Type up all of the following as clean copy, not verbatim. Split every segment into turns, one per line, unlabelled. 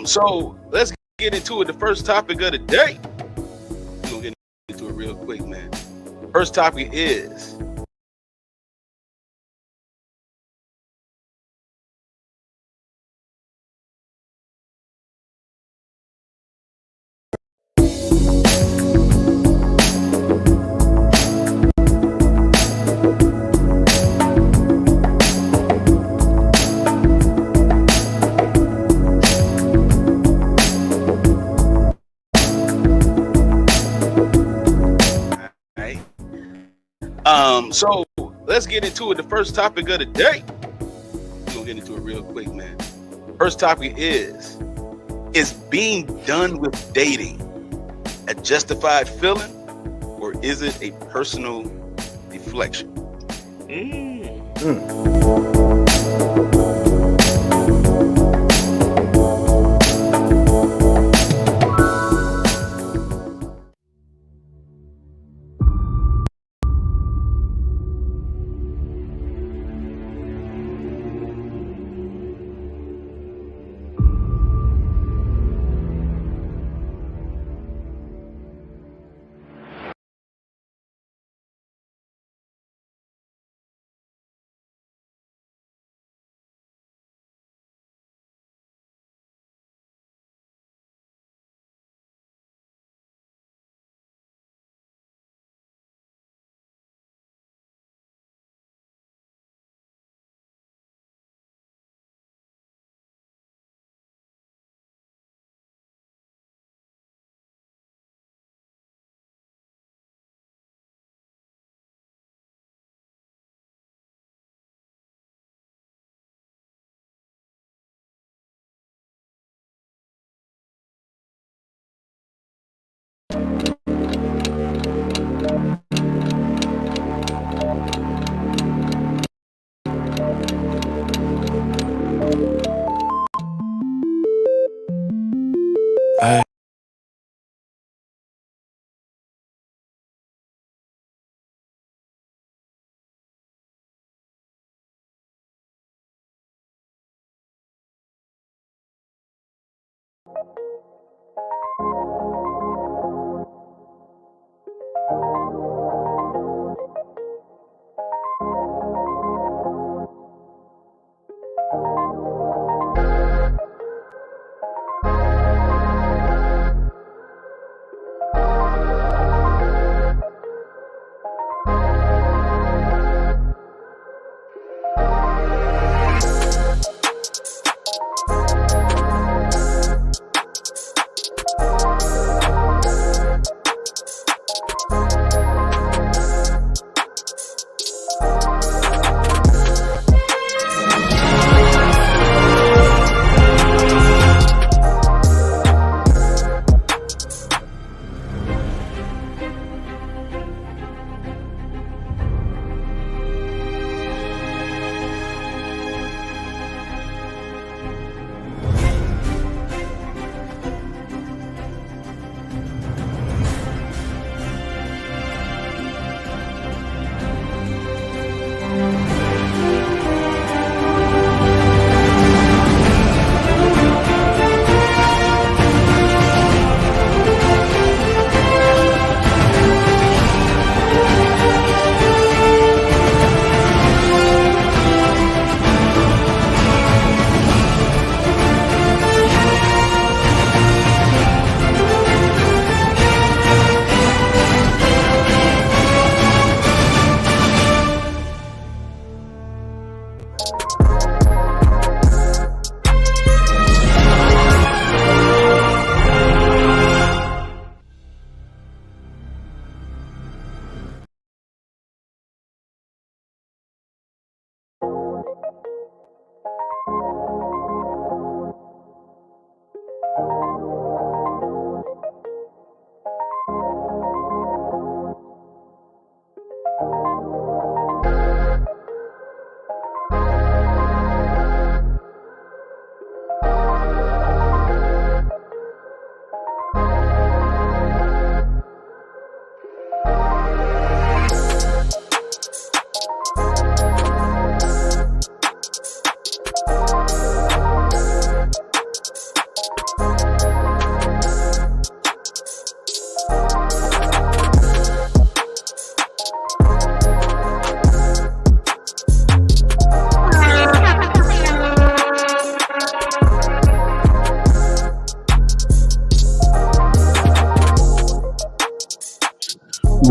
So let's get into it. The first topic of the day. We're gonna get into it real quick, man. First topic is right. So let's get into it. The first topic of the day. We're gonna get into it real quick, man. First topic is being done with dating a justified feeling, or is it a personal deflection?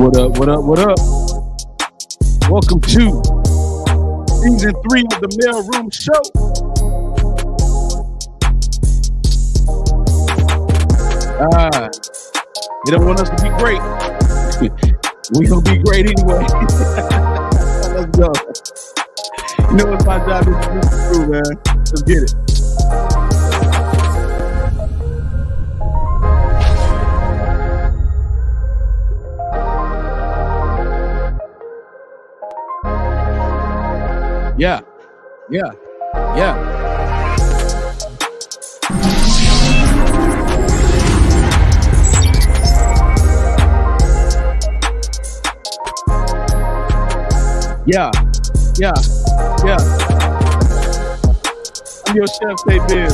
What up, what up, what up? Welcome to season 3 of the Mailroom Show. You don't want us to be great. We gonna be great anyway. Let's go. You know what my job is to do, man. Let's get it. Yeah. Yeah. I'm your chef, say Biz.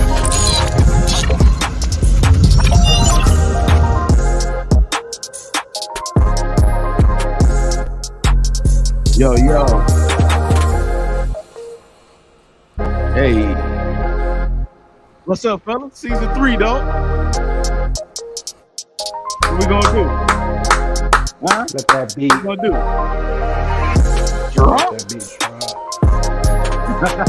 Yo. Hey. What's up, fellas? Season 3, dog. What we gonna do? Huh?
Let that beat.
What we gonna do? Drop?
Let that beat drop.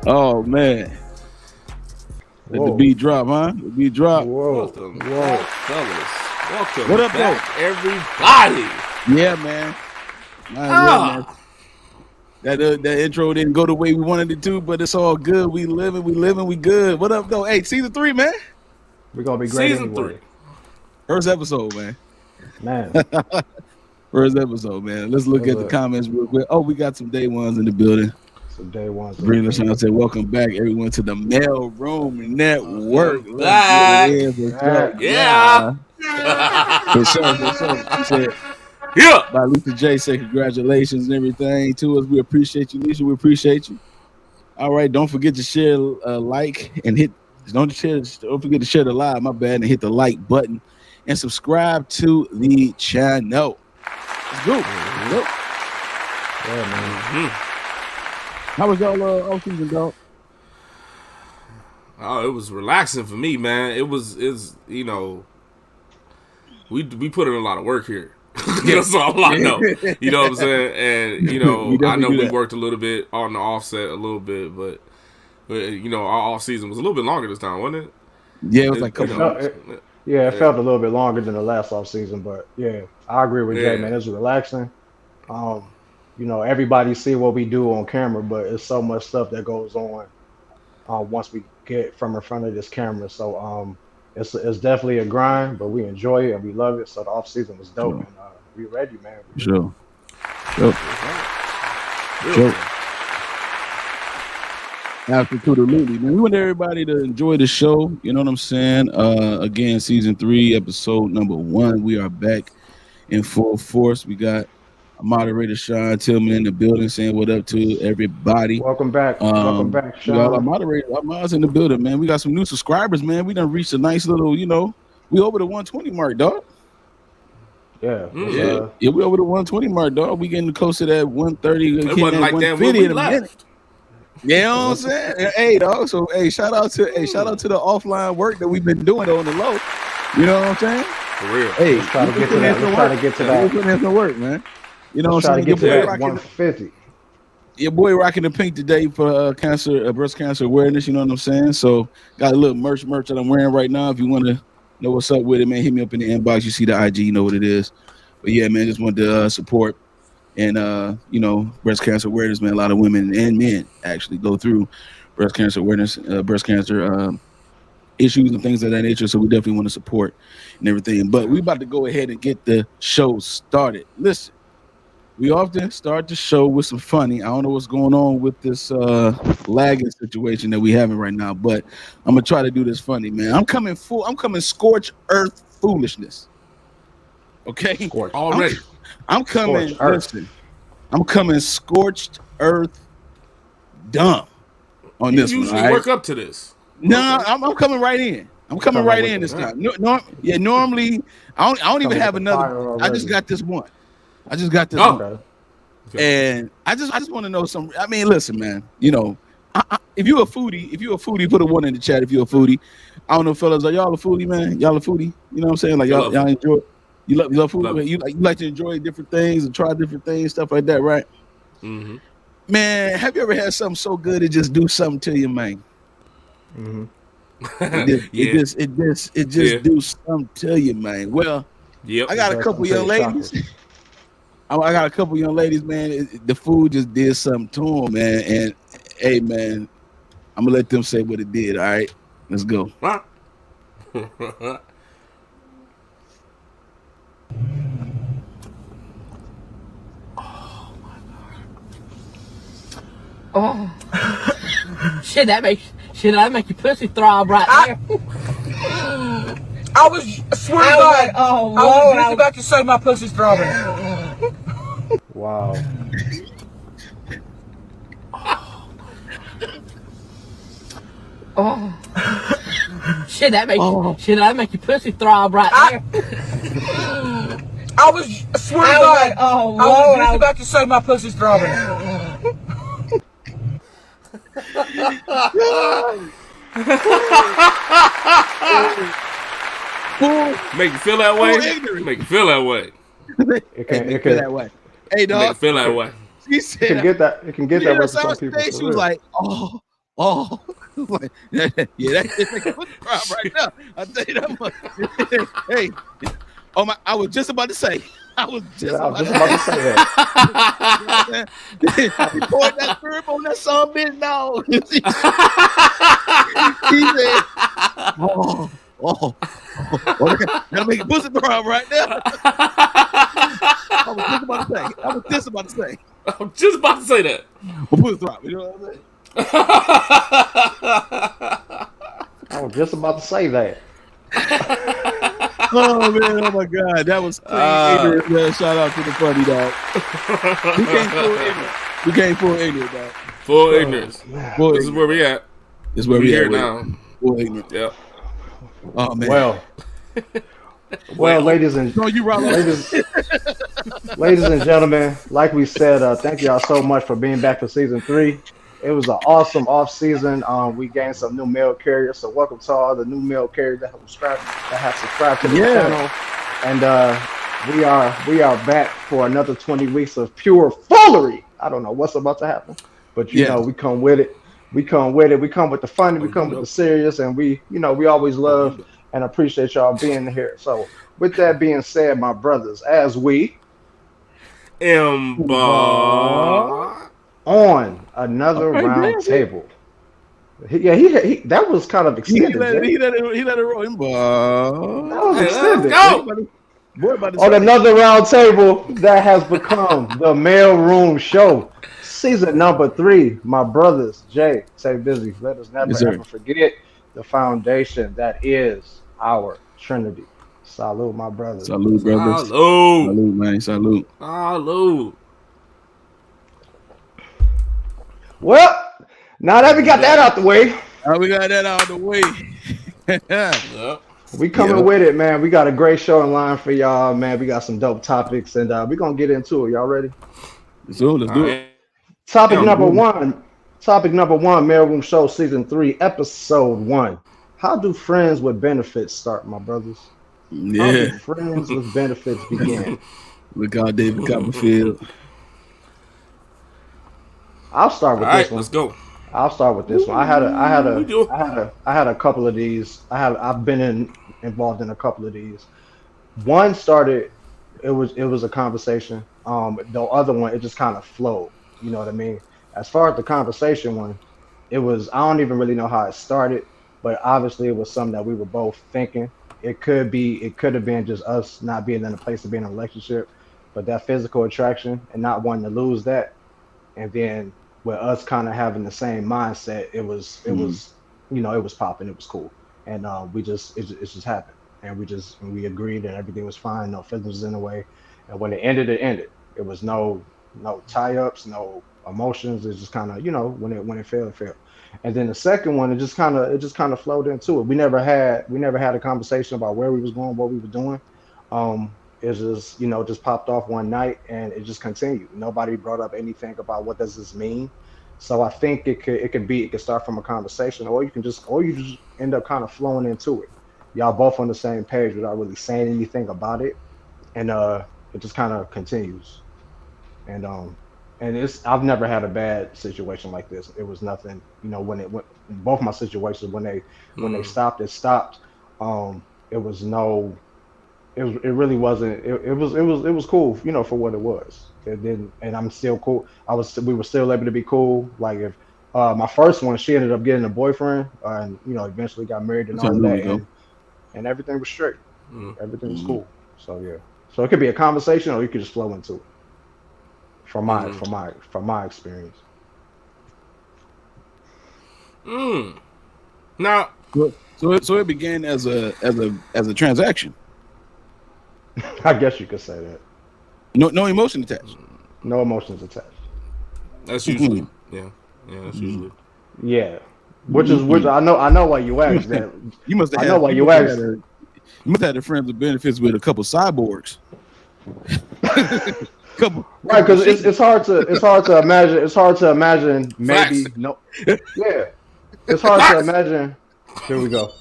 Oh, man. Let the beat drop, huh? The beat drop.
Whoa.
Welcome back, fellas. Welcome
What up,
back, everybody.
Yeah, man. Yeah, man. That intro didn't go the way we wanted it to, but it's all good. We living, we good. What up, though? Hey, season 3, man.
We're gonna be great
Season
anyway.
3.
First episode, man. First episode, man. Let's look at the comments real quick. Oh, we got some day ones in the building.
Some day ones.
Brina Sean said, welcome back, everyone, to the Mailroom Network.
Back.
Yeah. For sure. She said,
Yeah.
by Lisa J said, congratulations and everything to us. We appreciate you, Lisa. We appreciate you. All right, don't forget to share, like, and hit. Don't forget to share the live. My bad, and hit the like button and subscribe to the channel. Let's go.
Yeah, man.
How was y'all off season, dog?
Oh, it was relaxing for me, man. It's you know, we put in a lot of work here. That's all I know. You know what I'm saying? And you know, I know we worked a little bit on the offset a little bit, but you know, our off season was a little bit longer this time, wasn't it?
Yeah, it was like a couple months.
It felt a little bit longer than the last off season, but yeah, I agree with Jay, man. It's relaxing. You know, everybody see what we do on camera, but it's so much stuff that goes on once we get from in front of this camera. So it's definitely a grind, but we enjoy it and we love it. So the off season was dope, and we ready, man.
Sure. Absolutely, man. We want everybody to enjoy the show. You know what I'm saying? Again, season 3, episode number 1. We are back in full force. We got a moderator, Sean Tillman, in the building, saying what up to everybody.
Welcome back. Welcome back, Sean.
We got our moderator, our mods in the building, man. We got some new subscribers, man. We done reached a nice little, you know, we over the 120 mark, dog.
Yeah.
We over the 120 mark, dog. We getting close to that 130.
It wasn't like that when we left.
You know what I'm saying? Hey, dog. So, hey, shout out to the offline work that we've been doing on the low. You know what I'm saying?
For real.
Hey,
let's try to get to that.
We're putting in some work, man. You know what I'm saying?
Get to that 150.
Your boy rocking the pink today for breast cancer awareness. You know what I'm saying? So got a little merch that I'm wearing right now. If you want to know what's up with it, man, hit me up in the inbox. You see the IG, you know what it is. But yeah, man, just wanted to support and you know, breast cancer awareness, man. A lot of women and men actually go through breast cancer awareness, breast cancer issues and things of that nature. So we definitely want to support and everything. But we about to go ahead and get the show started. Listen. We often start the show with some funny. I don't know what's going on with this lagging situation that we having right now, but I'm gonna try to do this funny, man. I'm coming scorched earth foolishness. Okay,
already.
I'm coming. Listen, I'm coming scorched earth dumb on this one.
Usually work up to this.
No, I'm coming right in. I'm coming right in this time. Normally I don't even have another. I just got this one. And I just want to know some. I mean, listen, man. You know,
if you a foodie, put a one in the chat. If you're a foodie, I don't know, fellas, are y'all a foodie, man? Y'all a foodie? You know what I'm saying? Like y'all enjoy. You love food. You like to enjoy different things and try different things, stuff like that, right?
Mm-hmm.
Man, have you ever had something so good it just do something to you, man?
Mm-hmm.
It just do something to you, man. Well, I got a couple young ladies. I got a couple young ladies, man. The food just did something to them, man. And hey, man, I'm gonna let them say what it did. All right, let's go.
Oh shit! That make your pussy throb right there.
I swear to God, I was just about to say my pussy's throbbing.
Wow.
Oh shit! That make your pussy throb right there.
I swear to God, I was just about to say my pussy's throbbing.
Make you feel that way. Make you feel that way.
It can feel that way.
Hey, dog.
Make you feel that way.
She said,
it can get that way for some people.
She was like, oh. Like, yeah, that's right now. I'll tell you that much. Hey, I was just about to say. I was just about to say that. He poured that syrup on that son bitch dog. He said, gotta make a pussy throb right now. I was just about to say
that.
A pussy throb, you know what I'm saying?
I was just about to say that.
Oh man! Oh my God! That was clean ignorant. Man. Shout out to the funny dog. We came full ignorant, dog.
Full ignorance. This is where we at.
This is where we
here
at
now.
Full ignorant.
Yep.
Oh man.
Well, ladies and gentlemen, like we said, thank y'all so much for being back for season 3. It was an awesome off season. We gained some new mail carriers, so welcome to all the new mail carriers that have subscribed to the channel. And we are back for another 20 weeks of pure foolery. I don't know what's about to happen, but you know we come with it. We come with the funny. We come with the serious, and we always love and appreciate y'all being here. So with that being said, my brothers, as we
embark
on another round table. He that was kind of extended.
He let it roll.
That was extended.
Go.
On another round table that has become the Mailroom Show, season number 3. My brothers, Jay, stay busy. Let us never ever forget the foundation that is our Trinity. Salute, my brothers.
Salute, brothers.
Salute,
man. Salute.
Well, now that we got that out the way. We coming with it, man. We got a great show in line for y'all, man. We got some dope topics, and we're going to get into it. Y'all ready?
Let's do it.
Topic number one, Mailroom Show, season 3, episode 1. How do friends with benefits start, my brothers?
Yeah.
How do friends with benefits begin?
Look out, David Copperfield.
I'll start with this one.
Let's go.
I'll start with this one. I had a couple of these. I've been involved in a couple of these. One started, it was a conversation. The other one, it just kind of flowed. You know what I mean? As far as the conversation one, I don't even really know how it started, but obviously it was something that we were both thinking. It could have been just us not being in a place to be in a relationship, but that physical attraction and not wanting to lose that, and then with us kind of having the same mindset, it was popping, it was cool, and it just happened, and we agreed and everything was fine, no feelings in the way, and when it ended, it was no tie-ups, no emotions. It's just kind of, when it failed, it failed. And then the second one, it just kind of flowed into it. We never had a conversation about where we was going, what we were doing. It just popped off one night, and it just continued. Nobody brought up anything about what does this mean. So I think it could start from a conversation, or you just end up kind of flowing into it. Y'all both on the same page without really saying anything about it, and it just kind of continues. And I've never had a bad situation like this. It was nothing, when it went, both my situations, when they stopped, it stopped. It was no, it really wasn't. It was cool, for what it was. It didn't, and I'm still cool. We were still able to be cool. Like if my first one, she ended up getting a boyfriend, and eventually got married and all that, and everything was straight. Everything was cool. So yeah, so it could be a conversation, or you could just flow into it. From my experience.
Now,
so it began as a transaction.
I guess you could say that.
No emotion attached.
No emotions attached.
That's usually that's usually
Which I know why you asked that.
You must have.
I know why you asked.
You must have the friends with benefits with a couple cyborgs.
Right, because it's hard to imagine. It's hard to imagine. Maybe
Facts.
no. Yeah, it's hard to imagine. Here we go.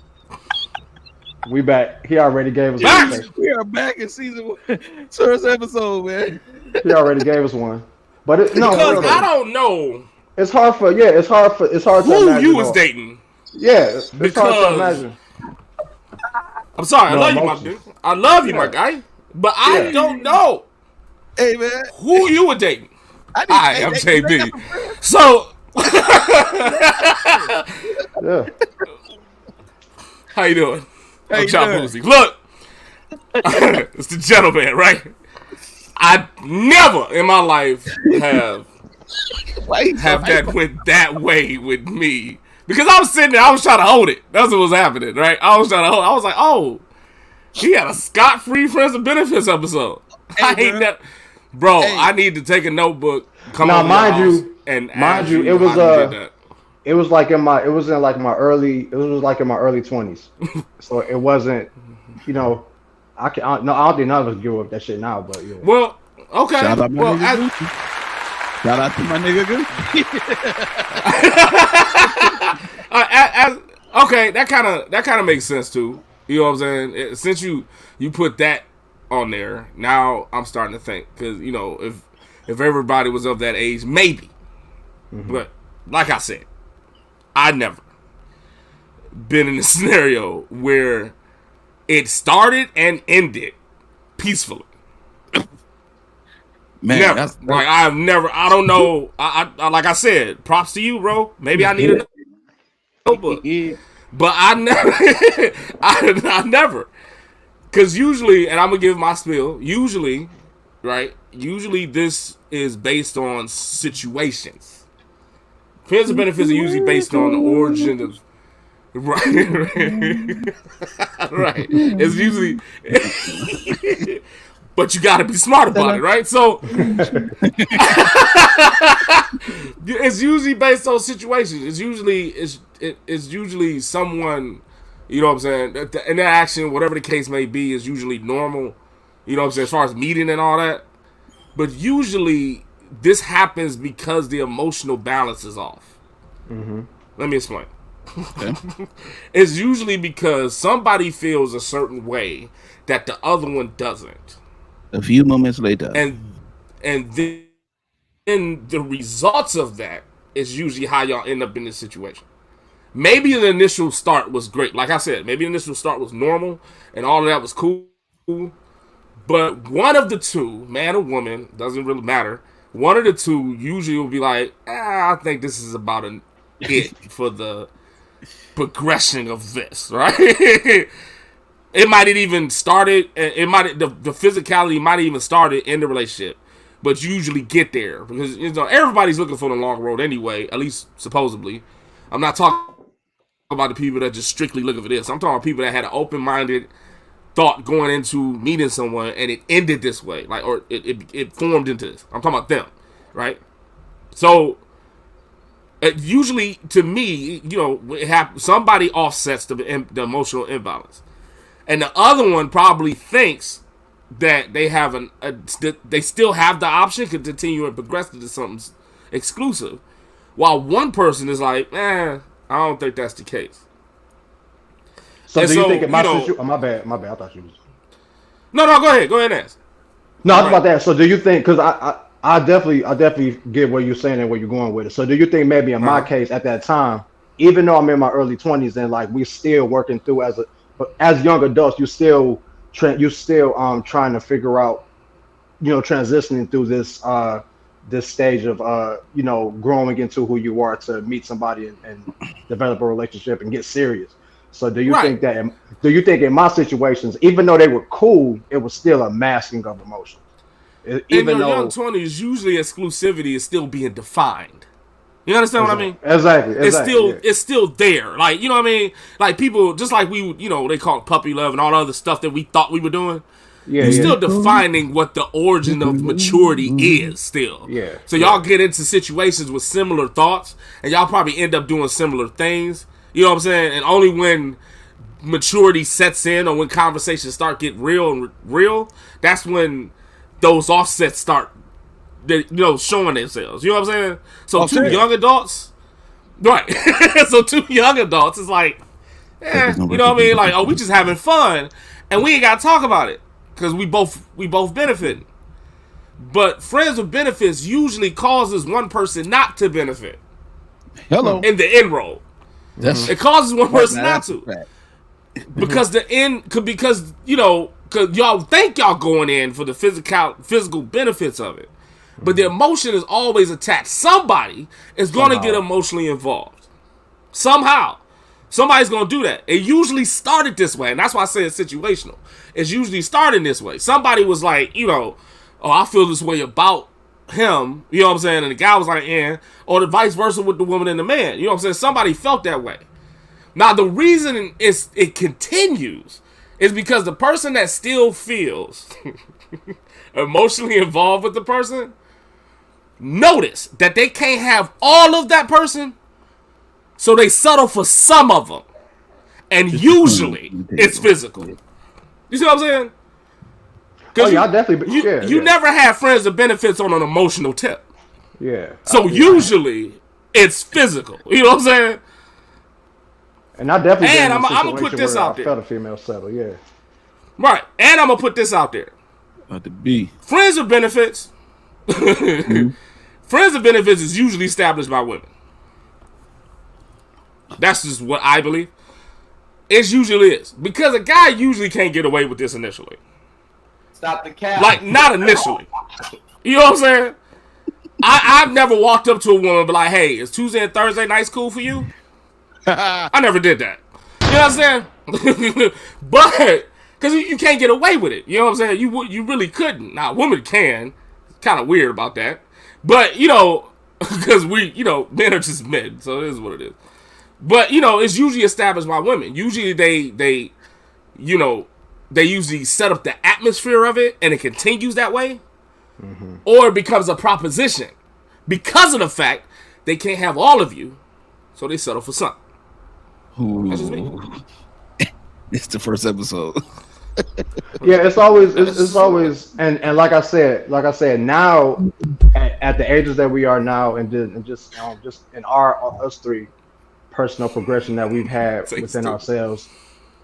We back. He already gave us one.
We are back in season 1, first episode, man.
He already gave us one. But
because I don't know.
It's hard to
who
imagine.
You was dating.
Yeah, it's hard to imagine.
I'm sorry, I love you, my dude. I love you, my guy. But I don't know.
Hey man,
who you were dating? I am JB. So,
yeah.
How you doing? I'm Chop Boozy. Look, it's the gentleman, right? I never in my life have that went that way with me because I was sitting there. I was trying to hold it. That's what was happening, right? I was like, oh, he had a scot-free friends and benefits episode. Hey, I hate that. Bro, I need to take a notebook.
Mind you, it was like in my early 20s. So it wasn't, I don't think none of us give up that shit now, but yeah.
Well, okay.
Shout out to my nigga Gucci.
Okay, that kind of makes sense too. You know what I'm saying? Since you put that on there, now I'm starting to think because if everybody was of that age, maybe. But like I said, I never been in a scenario where it started and ended peacefully. Man, never. Like I've never. I don't know. I like I said, props to you, bro. Maybe I need a notebook, but I never. I never. Because usually, and I'm going to give my spiel, usually, right, this is based on situations. Friends and benefits are usually based on the origin of, right. It's usually, but you got to be smart about it, right? So, it's usually based on situations. It's usually someone... You know what I'm saying? The interaction, whatever the case may be, is usually normal. You know what I'm saying? As far as meeting and all that. But usually, this happens because the emotional balance is off. Let me explain. Okay. It's usually because somebody feels a certain way that the other one doesn't.
A few moments later.
And then the results of that is usually how y'all end up in this situation. Maybe the initial start was great. Like I said, maybe the initial start was normal and all of that was cool. But one of the two, man or woman, doesn't really matter. One of the two usually will be like, I think this is about it for the progression of this, right? It might have even started, the physicality might have even started in the relationship. But you usually get there because everybody's looking for the long road anyway, at least supposedly. I'm not talking about the people that just strictly looking for this. I'm talking about people that had an open-minded thought going into meeting someone and it ended this way, like, or it formed into this. I'm talking about them, right? So usually, to me, somebody offsets the emotional imbalance, and the other one probably thinks that they have they still have the option to continue and progress into something exclusive. while one person is like, I don't think that's the case.
So and do you think in my situation? My bad. I thought you was.
No, go ahead. Go ahead and ask.
No, I was about to ask. So do you think? Because I definitely get what you're saying and where you're going with it. So do you think maybe in my case at that time, even though I'm in my early 20s and like we're still working through as young adults, you still trying to figure out, transitioning through this stage of growing into who you are to meet somebody and develop a relationship and get serious. So do you think in my situations, even though they were cool, it was still a masking of emotions?
Even in your young 20s, usually exclusivity is still being defined. You understand what I mean?
Exactly.
It's still there. Like, you know what I mean? Like people, just like we, they call it puppy love and all the other stuff that we thought we were doing. You're still defining what the origin of maturity is still.
Yeah.
So y'all get into situations with similar thoughts and y'all probably end up doing similar things. You know what I'm saying? And only when maturity sets in or when conversations start getting real, that's when those offsets start, showing themselves. You know what I'm saying? So two young adults, right? So two young adults is like, you know what I mean? Like, we just having fun, and we ain't got to talk about it because we both benefiting. But friends with benefits usually causes one person not to benefit.
Hello.
In the end roll. It causes one person not to. Because because y'all think y'all going in for the physical benefits of it. But the emotion is always attached. Somebody is going to get emotionally involved. Somehow. Somebody's going to do that. It usually started this way. And that's why I say it's situational. It's usually starting this way. Somebody was like, I feel this way about him. You know what I'm saying? And the guy was like, or the vice versa with the woman and the man. You know what I'm saying? Somebody felt that way. Now, the reason it continues is because the person that still feels emotionally involved with the person, notice that they can't have all of that person, so they settle for some of them. And usually, it's physical. You see what I'm saying?
I definitely.
You never have friends with benefits on an emotional tip.
Yeah.
So usually, it's physical. You know what I'm saying?
And I definitely.
And I'm gonna put this out there.
I felt a female settle. Yeah.
Right. And I'm gonna put this out there.
About to be
friends with benefits. Friends with benefits is usually established by women. That's just what I believe. It usually is because a guy usually can't get away with this initially.
Stop the cap.
Like, not initially. You know what I'm saying? I've never walked up to a woman and be like, hey, is Tuesday and Thursday nights cool for you? I never did that. You know what I'm saying? But, because you can't get away with it. You know what I'm saying? You really couldn't. Now, a woman can. It's kind of weird about that. But, because men are just men. So it is what it is. But, it's usually established by women. Usually they usually set up the atmosphere of it, and it continues that way. Mm-hmm. Or it becomes a proposition. Because of the fact they can't have all of you, so they settle for something.
Ooh. That's just me. It's the first episode.
Yeah, it's always, and like I said, now at the ages that we are now, and just in us three personal progression that we've had within ourselves,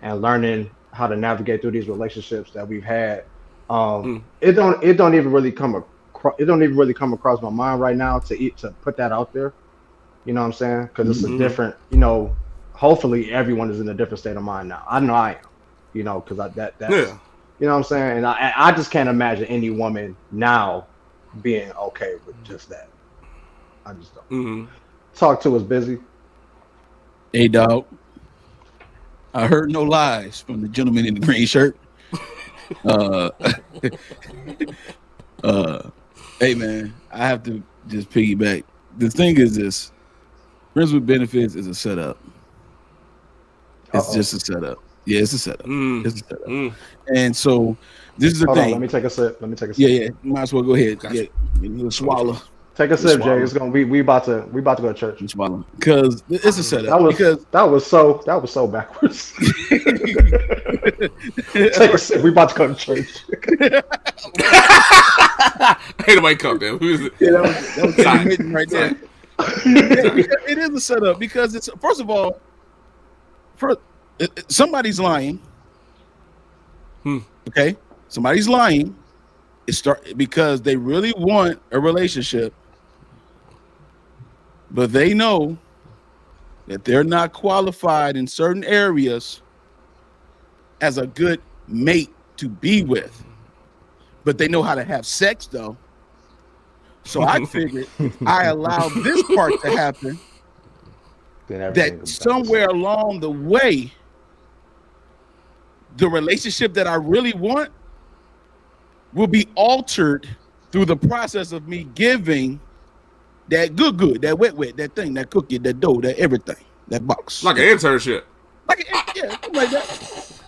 and learning how to navigate through these relationships that we've had, it don't even really come across my mind right now to put that out there. You know what I'm saying? Because it's a different, hopefully everyone is in a different state of mind now. I know I am, because that's you know what I'm saying? And I just can't imagine any woman now being okay with just that. I just don't. Mm-hmm. Talk to us, Busy.
Hey, dog. I heard no lies from the gentleman in the green shirt. Hey, man, I have to just piggyback. The thing is this. Friends with benefits is a setup. It's just a setup. Yeah, it's a setup. It's a setup. And so this is the thing.
Let me take a sip.
Yeah. Might as well go ahead. Gotcha. Yeah, swallow.
Take a sip, Jay. It's gonna be we about to go to church.
Swallow. Because it's a setup.
That was so backwards. Take a sip. We about to go to church.
Ain't nobody come there. Who is it?
Yeah, that was right there. It is a setup because it's first of all, somebody's lying. Okay, somebody's lying. Because they really want a relationship, but they know that they're not qualified in certain areas as a good mate to be with. But they know how to have sex though. So I figured I allowed this part to happen. That somewhere along the way, the relationship that I really want will be altered through the process of me giving that good, that wet, that thing, that cookie, that dough, that everything, that box.
Like an internship.
Yeah, something like that.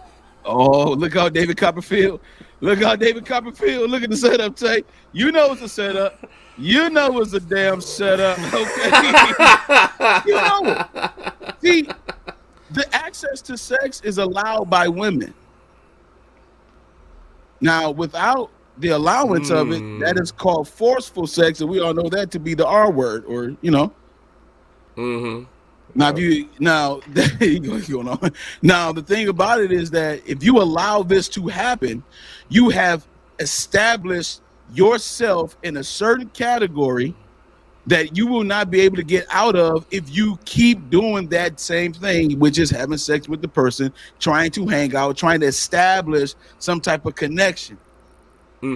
Oh, look how David Copperfield. Look at the setup, Tay. You know it's a setup. You know it's a damn setup. Okay. You know it. See, the access to sex is allowed by women. Now, without the allowance of it, that is called forceful sex, and we all know that to be the R word, or you know. Now, now the thing about it is that if you allow this to happen, you have established yourself in a certain category that you will not be able to get out of if you keep doing that same thing, which is having sex with the person, trying to hang out, trying to establish some type of connection.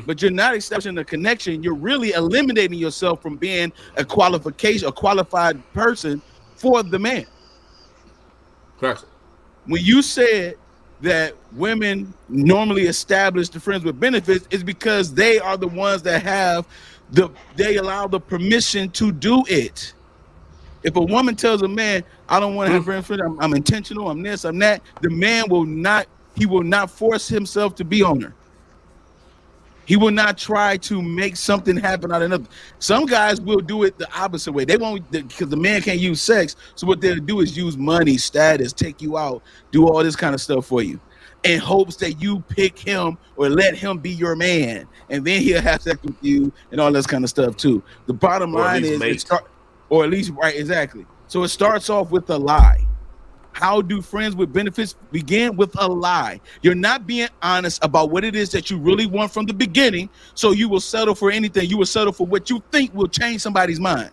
But you're not establishing a connection. You're really eliminating yourself from being a qualified person for the man.
Correct.
When you said that women normally establish the friends with benefits, is because they are the ones that they allow the permission to do it. If a woman tells a man, I don't want to have friends, I'm intentional, I'm this, I'm that, the man will not force himself to be on her. He will not try to make something happen out of nothing. Some guys will do it the opposite way. They won't, because the man can't use sex. So what they'll do is use money, status, take you out, do all this kind of stuff for you, in hopes that you pick him or let him be your man, and then he'll have sex with you and all this kind of stuff too. The bottom line is, exactly. So it starts off with a lie. How do friends with benefits begin? With a lie. You're not being honest about what it is that you really want from the beginning, so you will settle for anything. You will settle for what you think will change somebody's mind.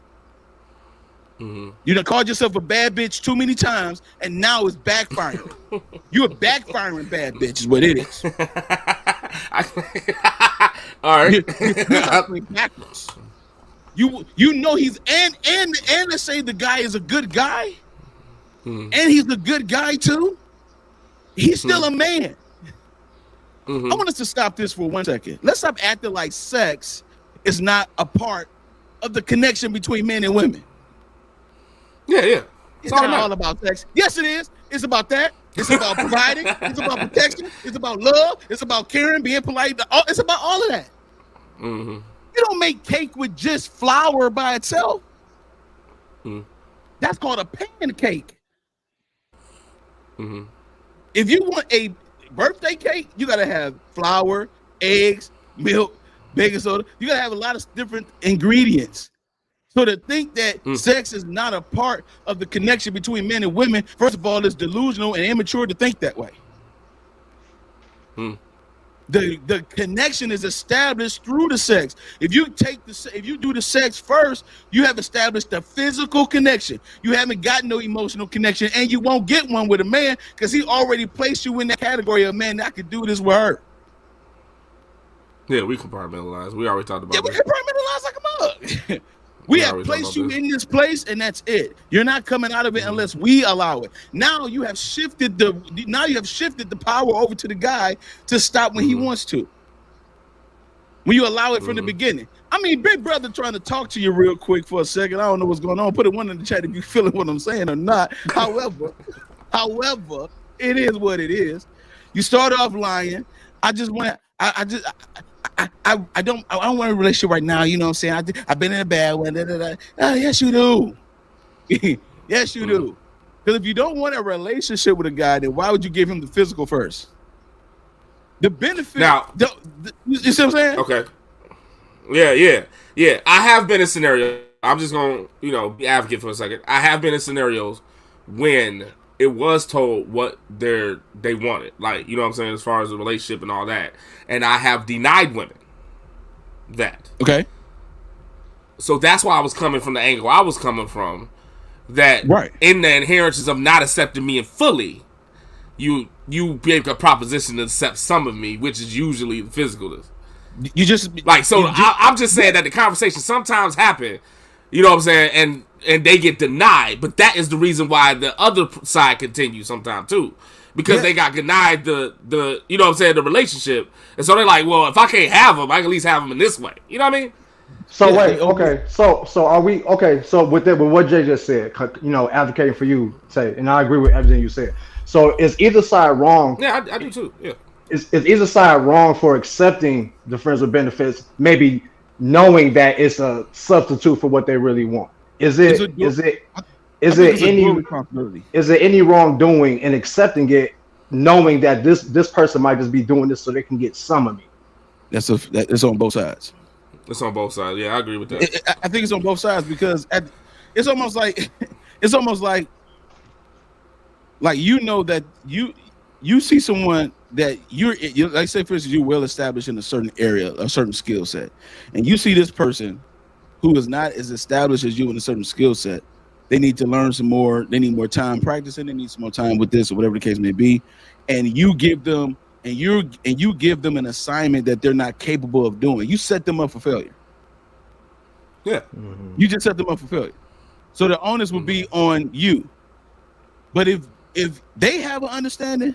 You done called yourself a bad bitch too many times, and now it's backfiring. You're a backfiring bad bitch is what it is.
All right.
You're backwards. You know he's and let's say the guy is a good guy. And he's a good guy too. He's still a man. I want us to stop this for 1 second. Let's stop acting like sex is not a part of the connection between men and women.
Yeah.
It's not all about sex. Yes, it is. It's about that. It's about providing. It's about protection. It's about love. It's about caring, being polite. It's about all of that. You don't make cake with just flour by itself. That's called a pancake. If you want a birthday cake, you gotta have flour, eggs, milk, baking soda. You gotta have a lot of different ingredients. So to think that sex is not a part of the connection between men and women, first of all, it's delusional and immature to think that way. The connection is established through the sex. If you do the sex first, you have established a physical connection. You haven't gotten no emotional connection, and you won't get one with a man because he already placed you in that category of man that could do this with her.
Yeah, we compartmentalize. We already talked about
we compartmentalize like a mug. We have placed you in this place, and that's it. You're not coming out of it unless we allow it. Now you have shifted the power over to the guy to stop when he wants to. When you allow it from the beginning. I mean, Big Brother trying to talk to you real quick for a second. I don't know what's going on. Put one in the chat if you feeling what I'm saying or not. However, it is what it is. You start off lying. I don't want a relationship right now. You know what I'm saying? I've been in a bad one. Oh, yes, you do. Yes, you do. Because if you don't want a relationship with a guy, then why would you give him the physical first? The benefit.
Now,
you see what I'm saying?
Okay. Yeah. I have been in scenarios I'm just gonna, be advocate for a second. I have been in scenarios when it was told what they wanted, like, you know what I'm saying, as far as the relationship and all that, and I have denied women that.
Okay.
So that's why I was coming from the angle I was coming from. That in the inheritance of not accepting me fully, you make a proposition to accept some of me, which is usually physicalness.
You just
like so. I'm just saying that the conversation sometimes happen. You know what I'm saying, and they get denied, but that is the reason why the other side continues sometimes too, because they got denied the you know what I'm saying, the relationship, and so they're like, well, if I can't have them, I can at least have them in this way. You know what I mean?
So wait, okay. So are we okay? So with what Jay just said, advocating for you, say, and I agree with everything you said. So is either side wrong?
Yeah, I do too. Yeah.
Is either side wrong for accepting the friends with benefits, maybe knowing that it's a substitute for what they really want? Is it any wrongdoing in accepting it, knowing that this person might just be doing this so they can get some of me?
That's on both sides.
It's on both sides. Yeah, I agree with that.
I think it's on both sides because it's almost like that you see someone that you're like, say for instance, you're well established in a certain area, a certain skill set, and you see this person who is not as established as you in a certain skill set. They need to learn some more. They need more time practicing. They need some more time with this or whatever the case may be, and you give them. And you give them an assignment that they're not capable of doing. You set them up for failure. Yeah, you just set them up for failure. So the onus will be on you. But if they have an understanding,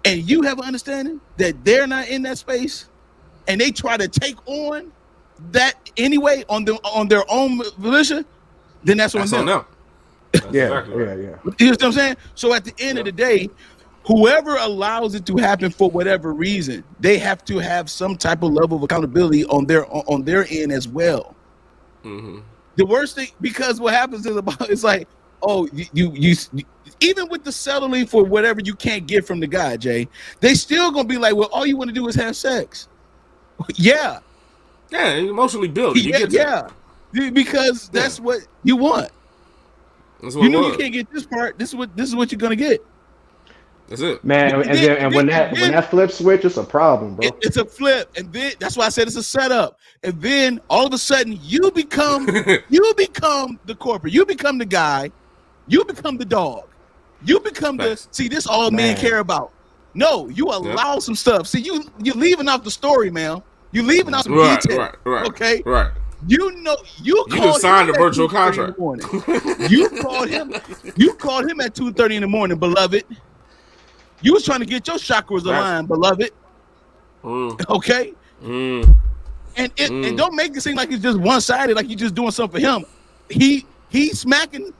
and you have an understanding that they're not in that space, and they try to take on that anyway on their own volition, then that's on them.
Yeah.
You know what I'm saying? So at the end of the day, whoever allows it to happen for whatever reason, they have to have some type of level of accountability on their end as well. Mm-hmm. The worst thing, because what happens is it's like, oh, you even with the settling for whatever you can't get from the guy, Jay, they still gonna be like, well, all you want to do is have sex. Yeah,
emotionally built.
Because that's what you want.
That's what
you can't get this part. This is what you're gonna get.
That's it,
man. And when that flip switch, it's a problem, bro.
It's a flip, and then that's why I said it's a setup. And then all of a sudden, you become the corporate. You become the guy. You become the dog. You become this all men care about. No, you allow some stuff. See, you're leaving off the story, man. You're leaving out some detail. Right. Okay.
Right.
You
just signed a virtual contract.
You called him. You called him at 2:30 in the morning, beloved. You was trying to get your chakras aligned, beloved. Okay. And don't make it seem like it's just one sided, like you're just doing something for him. He's smacking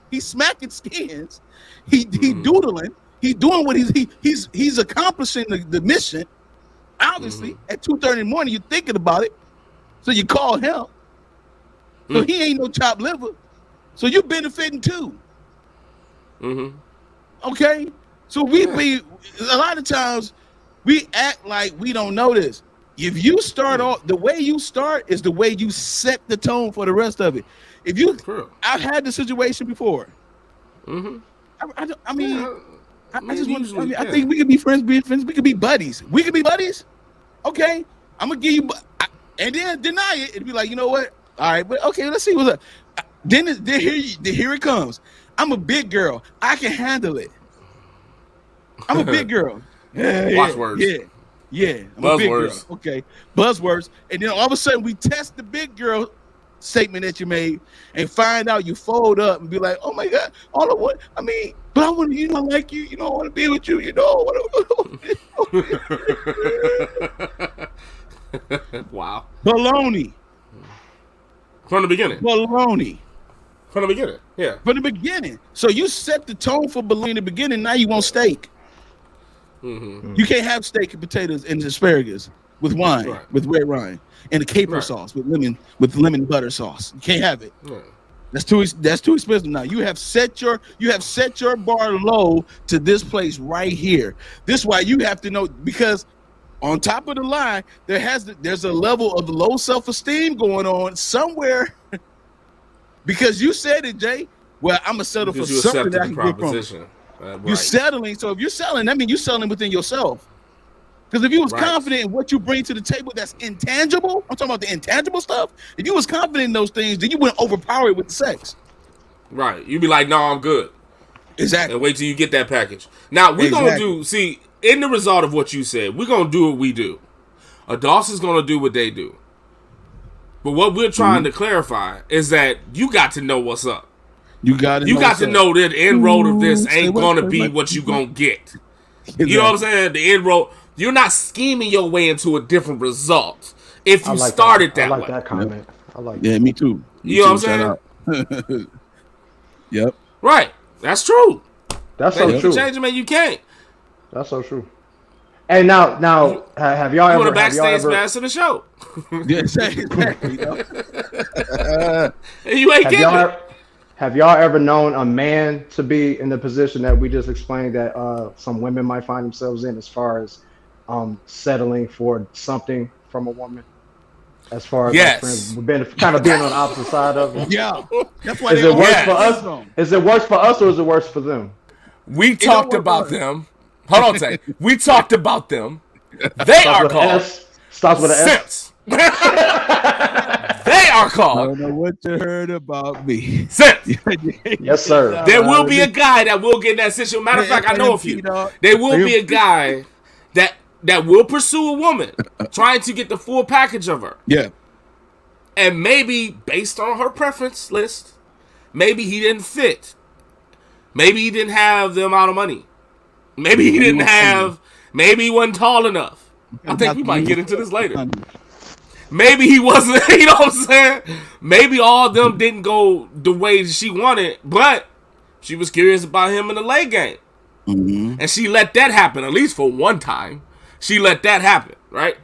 skins. He doodling. He's doing what he's accomplishing the mission. Obviously, at 2:30 in the morning, you're thinking about it. So you call him. So he ain't no chopped liver. So you're benefiting too. Okay. So we be a lot of times we act like we don't know this. If you start off the way you start is the way you set the tone for the rest of it. I've had the situation before. I think we could be friends. We could be buddies. We could be buddies. Okay, I'm gonna give you, and then deny it. It'd be like, you know what? All right, but okay, let's see what's up. Then here it comes. I'm a big girl. I can handle it. I'm a big girl.
Watch words.
Yeah. I'm a big girl. Okay. Buzzwords. And then all of a sudden we test the big girl statement that you made and find out you fold up and be like, oh my God, all I want, but I want to, I like you, I want to be with you,
Wow.
Baloney.
From the beginning.
Baloney.
From the beginning. Yeah.
From the beginning. So you set the tone for baloney in the beginning, now you want steak. You can't have steak and potatoes and asparagus with wine, with red wine, and a caper sauce with lemon butter sauce. You can't have it. That's too expensive now. You have set your bar low to this place right here. This is why you have to know, because on top of the line, there's a level of low self-esteem going on somewhere Because you said it, Jay. Well, I'm gonna settle for something that I can get from. Right. You're settling. So if you're selling, that means you're selling within yourself. Because if you was confident in what you bring to the table that's intangible, I'm talking about the intangible stuff. If you was confident in those things, then you wouldn't overpower it with the sex.
Right. You'd be like, no, I'm good.
Exactly.
And wait till you get that package. Now, we're going to do, see, in the result of what you said, we're going to do what we do. Adults is going to do what they do. But what we're trying to clarify is that you got to know what's up. You got to know that the end road of this ain't going to be what you going to get. You know what I'm saying? The end road. You're not scheming your way into a different result if you started that way. I like that comment.
I like
that. Yeah, me too.
You know what I'm saying?
Yep.
Right. That's true.
That's so true.
You can change it, man. You can't.
That's so true. Hey, now, have y'all ever?
You want a backstage pass to the show? You ain't getting it.
Have y'all ever known a man to be in the position that we just explained that some women might find themselves in, as far as settling for something from a woman? As far as our friends, we've been kind of being on the opposite side of it.
Yeah, that's why.
Is it worse for us? Is it worse for us, or is it worse for them?
We talked about them. Hold on a second. We talked about them. They are called.
Starts with an S.
They are called.
I don't know what you heard about me.
Simps.
Yes, sir.
There will be a guy that will get in that situation. Matter of fact, I know a few. There will be a guy that will pursue a woman trying to get the full package of her.
Yeah.
And maybe based on her preference list, maybe he didn't fit. Maybe he didn't have the amount of money. Maybe he didn't have, maybe he wasn't tall enough. I think we might get into this later. Maybe he wasn't, you know what I'm saying? Maybe all of them didn't go the way she wanted, but she was curious about him in the late game. Mm-hmm. And she let that happen, at least for one time. She let that happen, right?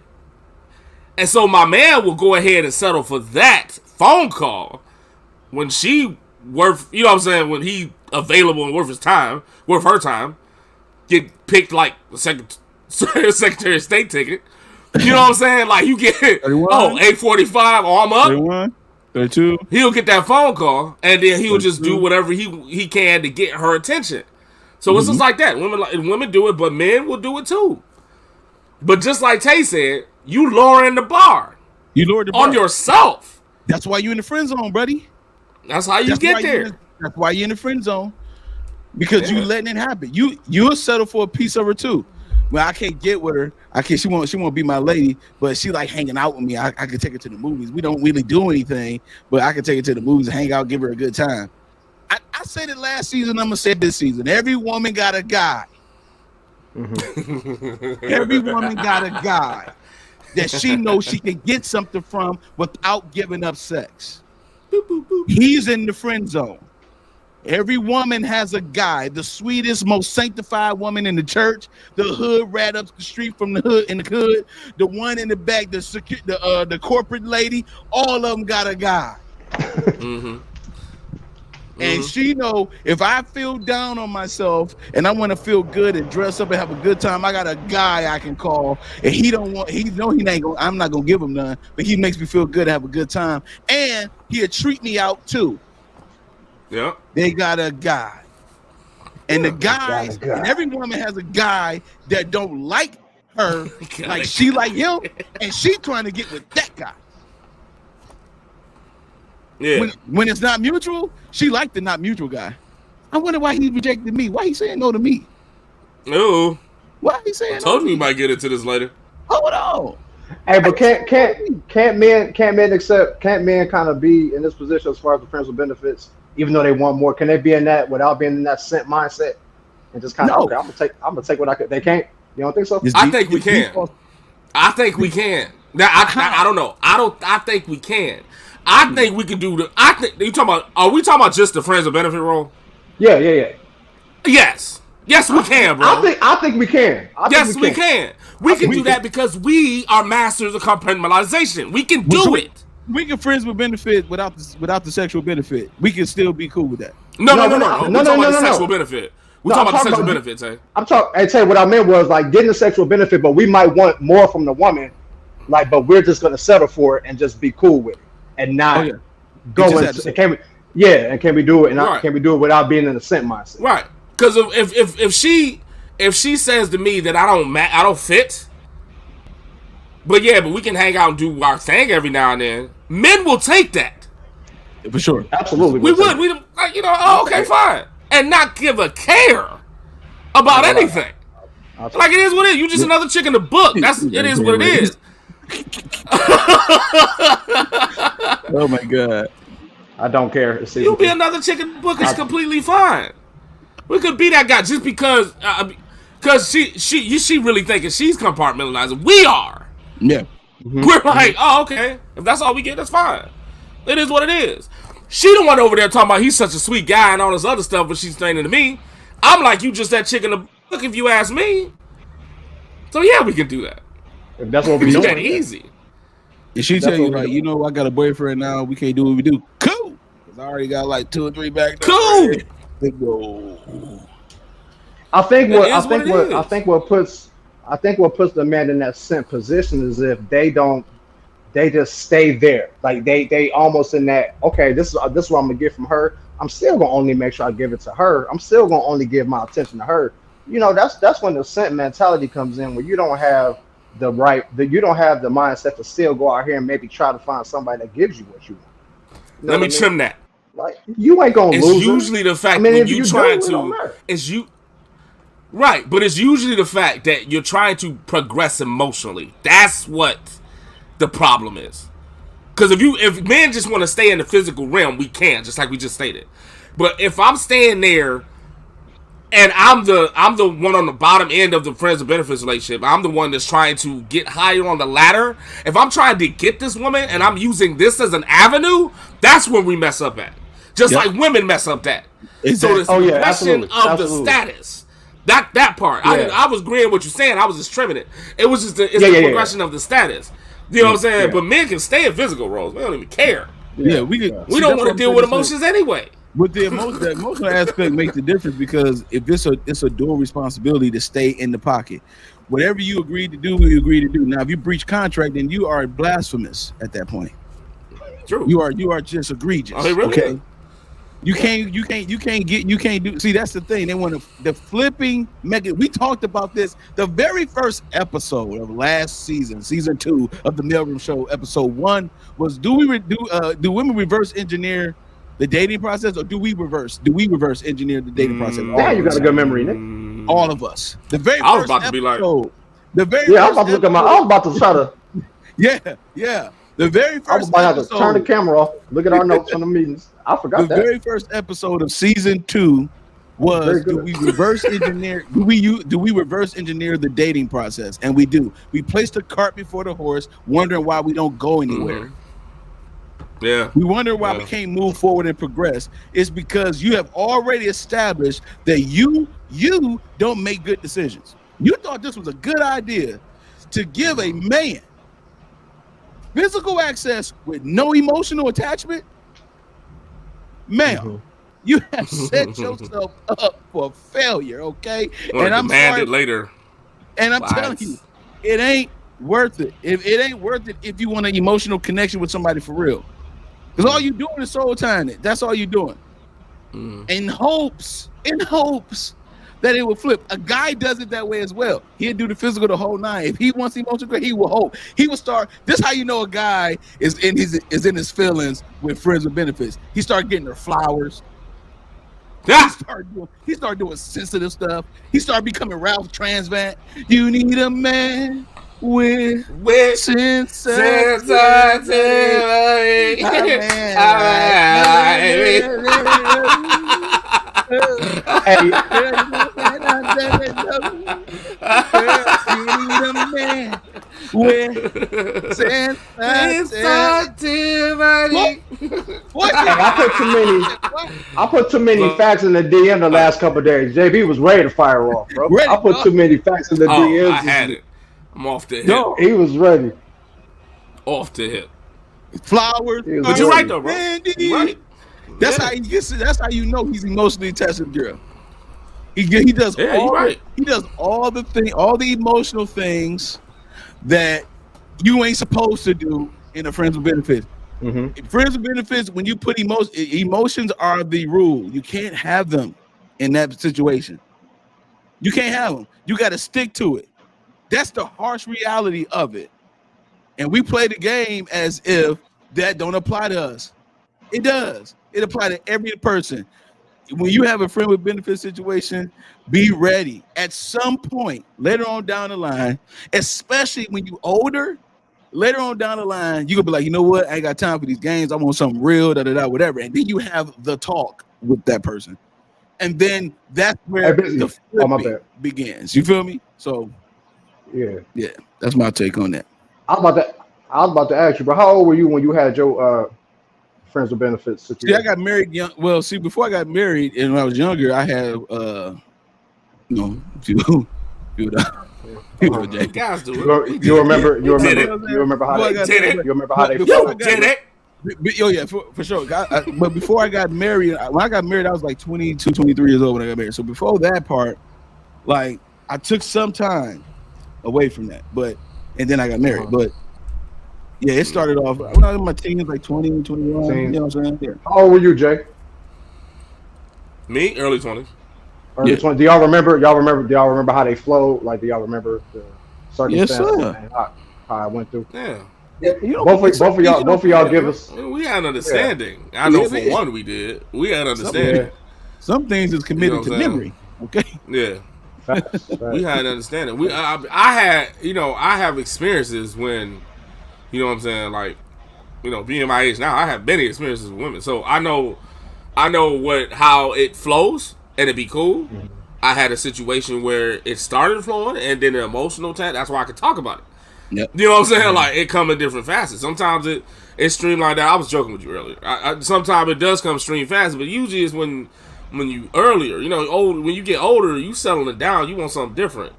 And so my man will go ahead and settle for that phone call when she worth, you know what I'm saying, when he available and worth her time, get picked like the Secretary of State ticket. You know what I'm saying? Like you get 8:45, oh, I'm up.
31, 32.
He'll get that phone call and then he'll just do whatever he can to get her attention. So it's just like that. Women do it, but men will do it too. But just like Tay said, you lowering the bar.
You lowered the bar
on yourself.
That's why you in the friend zone, buddy.
That's how you get there.
That's why you're in the friend zone. Because you letting it happen. You'll settle for a piece of her too. Well, I can't get with her. She won't be my lady, but she like hanging out with me. I can take her to the movies. We don't really do anything, but I can take her to the movies and hang out, give her a good time. I said it last season, I'm gonna say it this season. Every woman got a guy. Mm-hmm. Every woman got a guy that she knows she can get something from without giving up sex. Boop, boop, boop. He's in the friend zone. Every woman has a guy, the sweetest, most sanctified woman in the church, the hood rat up the street from the hood, the one in the back, the corporate lady, all of them got a guy. Mm-hmm. And she know if I feel down on myself and I want to feel good and dress up and have a good time, I got a guy I can call, and I'm not gonna give him none, but he makes me feel good and have a good time, and he'll treat me out too.
Yeah,
they got a guy, and the guys, and every woman has a guy that don't like her, like she like him, and she trying to get with that guy. Yeah. When it's not mutual, she liked the not mutual guy. I wonder why he rejected me. Why he saying no to me?
No.
Why he saying?
I told you we might get into this later.
Hold on.
Hey, but can't men kind of be in this position as far as the friends with benefits, even though they want more? Can they be in that without being in that simp mindset and just kind of okay, I'm gonna take what I could? They can't. You don't think so?
I think we can. I think we can. Now I don't know. I think we can. I think we can do the. I think you talking about. Are we talking about just the friends with benefit role?
Yeah.
Yes, we can, bro.
I think we can.
We can. We can do that because we are masters of compartmentalization. We can do it.
We can friends with benefit without the sexual benefit. We can still be cool with that.
No. We're talking about the sexual benefit. We're talking about the sexual benefit, Tay.
Tay, what I meant was like getting the sexual benefit, but we might want more from the woman. Like, but we're just gonna settle for it and just be cool with it and not go into. Yeah, and can we do it? And
Right.
can we do it without being in a scent mindset?
Right. Because if she says to me that I don't fit, but we can hang out and do our thing every now and then, men will take that.
For sure.
Absolutely.
We would. We like, okay, fine. And not give a care about anything. Like it is what it is. You just another chick in the book. It is what it is.
Oh my God.
I don't care.
You be another chick in the book is completely fine. We could be that guy just because she really thinking she's compartmentalizing. We are.
Yeah.
Mm-hmm. We're like, oh, okay. If that's all we get, that's fine. It is what it is. She the one over there talking about he's such a sweet guy and all this other stuff, but she's saying to me, I'm like, you just that chick in the book if you ask me. So yeah, we can do that.
If that's what we
do.
do.
That easy.
If she tell you like, I got a boyfriend now, we can't do what we do. Cool. Cause I already got like 2 or 3 back there.
Cool.
I think what puts the man in that scent position is if they just stay there. Like they almost in that, okay, this is what I'm gonna get from her. I'm still gonna only make sure I give it to her. I'm still gonna only give my attention to her. That's when the scent mentality comes in, where you don't have you don't have the mindset to still go out here and maybe try to find somebody that gives you what you want.
Let me trim that.
Like you ain't gonna lose.
It's usually the fact when you trying to. It's you. Right, but it's usually the fact that you're trying to progress emotionally. That's what the problem is. Because if men just want to stay in the physical realm, we can, just like we just stated. But if I'm staying there and I'm the one on the bottom end of the friends and benefits relationship, I'm the one that's trying to get higher on the ladder. If I'm trying to get this woman and I'm using this as an avenue, that's when we mess up at. Just like women mess up at. So it's the question of the status. That part. Yeah. I was agreeing with what you're saying. I was just trimming it. It was just the progression of the status. You know what I'm saying? Yeah. But men can stay in physical roles. We don't even care.
Yeah,
we don't want to deal with emotions anyway.
But the emotional aspect makes the difference, because if it's a dual responsibility to stay in the pocket. Whatever you agreed to do, we agreed to do. Now, if you breach contract, then you are blasphemous at that point.
True.
You are just egregious.
Oh, really?
Okay. Is. You can't do. See, that's the thing. They want the flipping mega. We talked about this the very first episode of last season 2 of the Mailroom Show. Episode 1 was do women reverse engineer the dating process, or do we reverse engineer the dating process?
Yeah, you got a good memory, Nick.
All of us. The very
I was
first
about
episode,
to be like,
I was about to look at I was about to try to.
Yeah. The very first.
I was about to turn the camera off. Look at our notes from the meetings. I forgot
the very first episode of season 2 was do we reverse engineer? Do we reverse engineer the dating process? And we do. We place the cart before the horse, wondering why we don't go anywhere.
Mm-hmm. Yeah.
We wonder why we can't move forward and progress. It's because you have already established that you don't make good decisions. You thought this was a good idea to give a man physical access with no emotional attachment. Ma'am, you have set yourself up for failure, okay?
And I'm sorry later.
And I'm telling you, it ain't worth it. If it ain't worth it, if you want an emotional connection with somebody for real, because all you doing is soul tying it. That's all you're doing. In hopes that it will flip. A guy does it that way as well. He'll do the physical the whole 9. If he wants emotional, he will hope. He will start. This is how you know a guy is in his feelings with friends with benefits. He started getting her flowers. He started doing sensitive stuff. He started becoming Ralph Transvant. You need a man with sensitivity.
I put too many facts in the DM the last couple of days. JB was ready to fire off, bro. I put too many facts in the DMs.
I had it. I'm off the hip.
No, he was ready.
Off the hip.
Flowers.
But you're right though, bro. You're right.
That's how he gets it. That's how you know he's emotionally attached to the girl. He does he does all the emotional things that you ain't supposed to do in a friends with benefits. Friends with benefits, when you put emotions are the rule. You can't have them in that situation. You can't have them. You got to stick to it. That's the harsh reality of it. And we play the game as if that don't apply to us. It does. It applies to every person. When you have a friend with benefit situation, be ready. At some point, later on down the line, especially when you're older, later on down the line, you're going to be like, you know what? I ain't got time for these games. I want something real, whatever. And then you have the talk with that person. And then that's where the flipping begins. You feel me? So, yeah, that's my take on that.
I was about to ask you, bro, how old were you when you had your friends with benefits situation?
See, I got married young. Well, see, before I got married and when I was younger, I had you
guys do
it. You remember how they
did it.
Oh yeah, for sure. But before I got married, when I got married, I was like 22, 23 years old when I got married. So before that part, like I took some time away from that, and then I got married. But yeah, it started off when I was in my teens, like 20, 21. You know what I'm saying? Yeah.
How old were you, Jay?
Me, early 20s.
Early 20s. Do y'all remember how they flowed? Like, do y'all remember the circumstances and how it went through?
Yeah.
Both of y'all give us.
We had an understanding. I know for one we did. We had understanding.
Some things is committed to memory. Okay.
Yeah. We had an understanding. I have experiences when, you know what I'm saying, like, you know, being my age now, I have many experiences with women. So I know how it flows and it'd be cool. Mm-hmm. I had a situation where it started flowing and then the emotional tag, that's why I could talk about it. Yep. You know what I'm saying? Mm-hmm. Like, it come in different facets. Sometimes it's streamed like that. I was joking with you earlier. Sometimes it does come stream fast, but usually it's when you earlier, you know, when you get older, you settling it down, you want something different.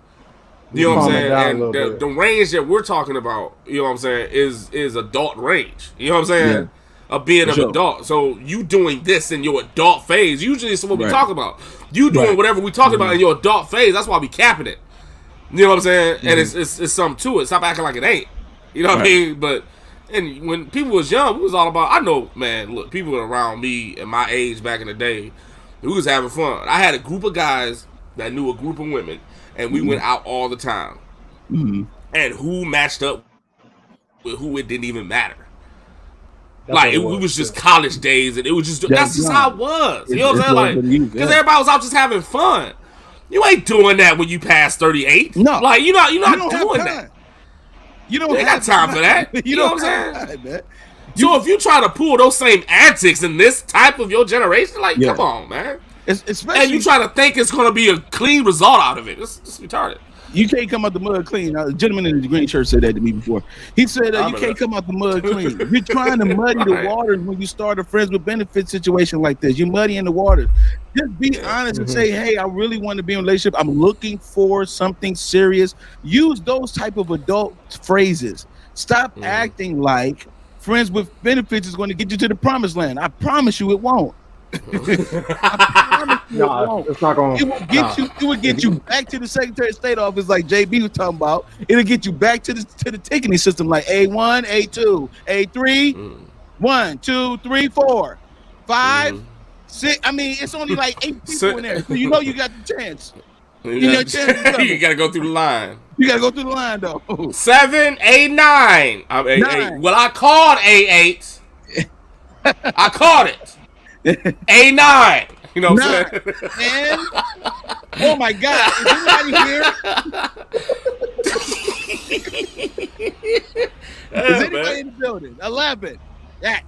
You know what I'm saying? And the range that we're talking about, you know what I'm saying, is adult range. You know what I'm saying? Yeah. Of being an adult. So you doing this in your adult phase, usually it's what we talk about. You doing whatever we talking about in your adult phase, that's why we capping it. You know what I'm saying? Mm-hmm. And it's something to it. Stop acting like it ain't. You know what I mean? But and when people was young, we was all about, I know, man, look, people around me and my age back in the day, we was having fun. I had a group of guys that knew a group of women, and we went out all the time. Mm-hmm. And who matched up with who, it didn't even matter. It was just college days, and it was just, that's just how it was. You know what I'm saying? Like, because everybody was out just having fun. You ain't doing that when you pass 38. No. Like, you're not doing that. You don't got time for that. You know what I'm saying? So if you try to pull those same antics in this type of your generation, like, come on, man. And you try to think it's going to be a clean result out of it. It's retarded.
You can't come out the mud clean. A gentleman in the green shirt said that to me before. He said, you can't come out the mud clean. You're trying to muddy the waters when you start a friends with benefits situation like this. You're muddying the waters. Just be honest and say, hey, I really want to be in a relationship. I'm looking for something serious. Use those type of adult phrases. Stop acting like friends with benefits is going to get you to the promised land. I promise you it won't. It's
not going.
It will get you back to the Secretary of State office, like JB was talking about. It'll get you back to the ticketing system, like A1, A2, A3, 1, 2, 3, 4, 5, 6. I mean, it's only like 8 people in there, so you know you got the chance.
You gotta go through the line.
You gotta go through the line, though.
7, 8, 9. I'm 8. Well, I called A8. I called it. A9. You know what I'm saying?
Oh my God. Is anybody here? Is anybody in the building? 11. That.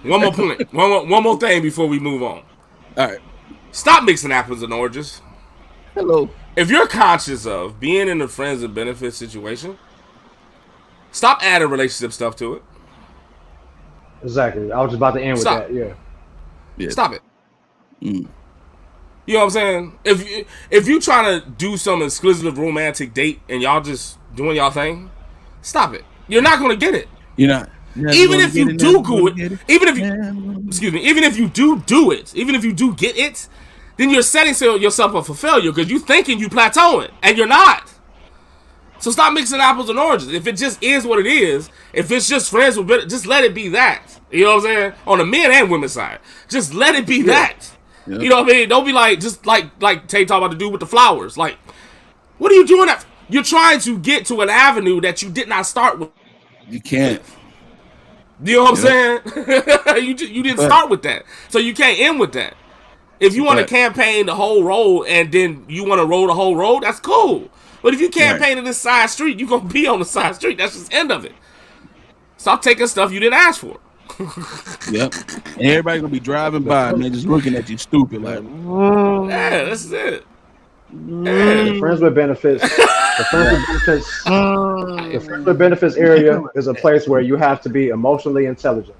One more point. One more thing before we move on.
All right.
Stop mixing apples and oranges.
Hello.
If you're conscious of being in a friends and benefits situation, stop adding relationship stuff to it.
Exactly. I was just about to end with that. Yeah.
Stop it. You know what I'm saying? If you trying to do some exclusive romantic date and y'all just doing y'all thing, stop it. You're not gonna get it.
You're not.
Even if you do it, even if you do it, even if you do get it, then you're setting yourself up for failure because you thinking you plateauing and you're not. So stop mixing apples and oranges. If it just is what it is, if it's just friends with benefits, just let it be that. You know what I'm saying? On the men and women's side, just let it be that. Yep. You know what I mean? Don't be like just like Tay talking about the dude with the flowers. Like, what are you doing? That you're trying to get to an avenue that you did not start with.
You can't.
You know what I'm saying? you didn't start with that, so you can't end with that. If you want to campaign the whole road and then you want to roll the whole road, that's cool. But if you campaign in this side street, you're going to be on the side street. That's just the end of it. Stop taking stuff you didn't ask for.
Yep. And everybody going to be driving by, man, just looking at you stupid. Like,
yeah, that's it.
Yeah. The friends with benefits. The friends with benefits area is a place where you have to be emotionally intelligent,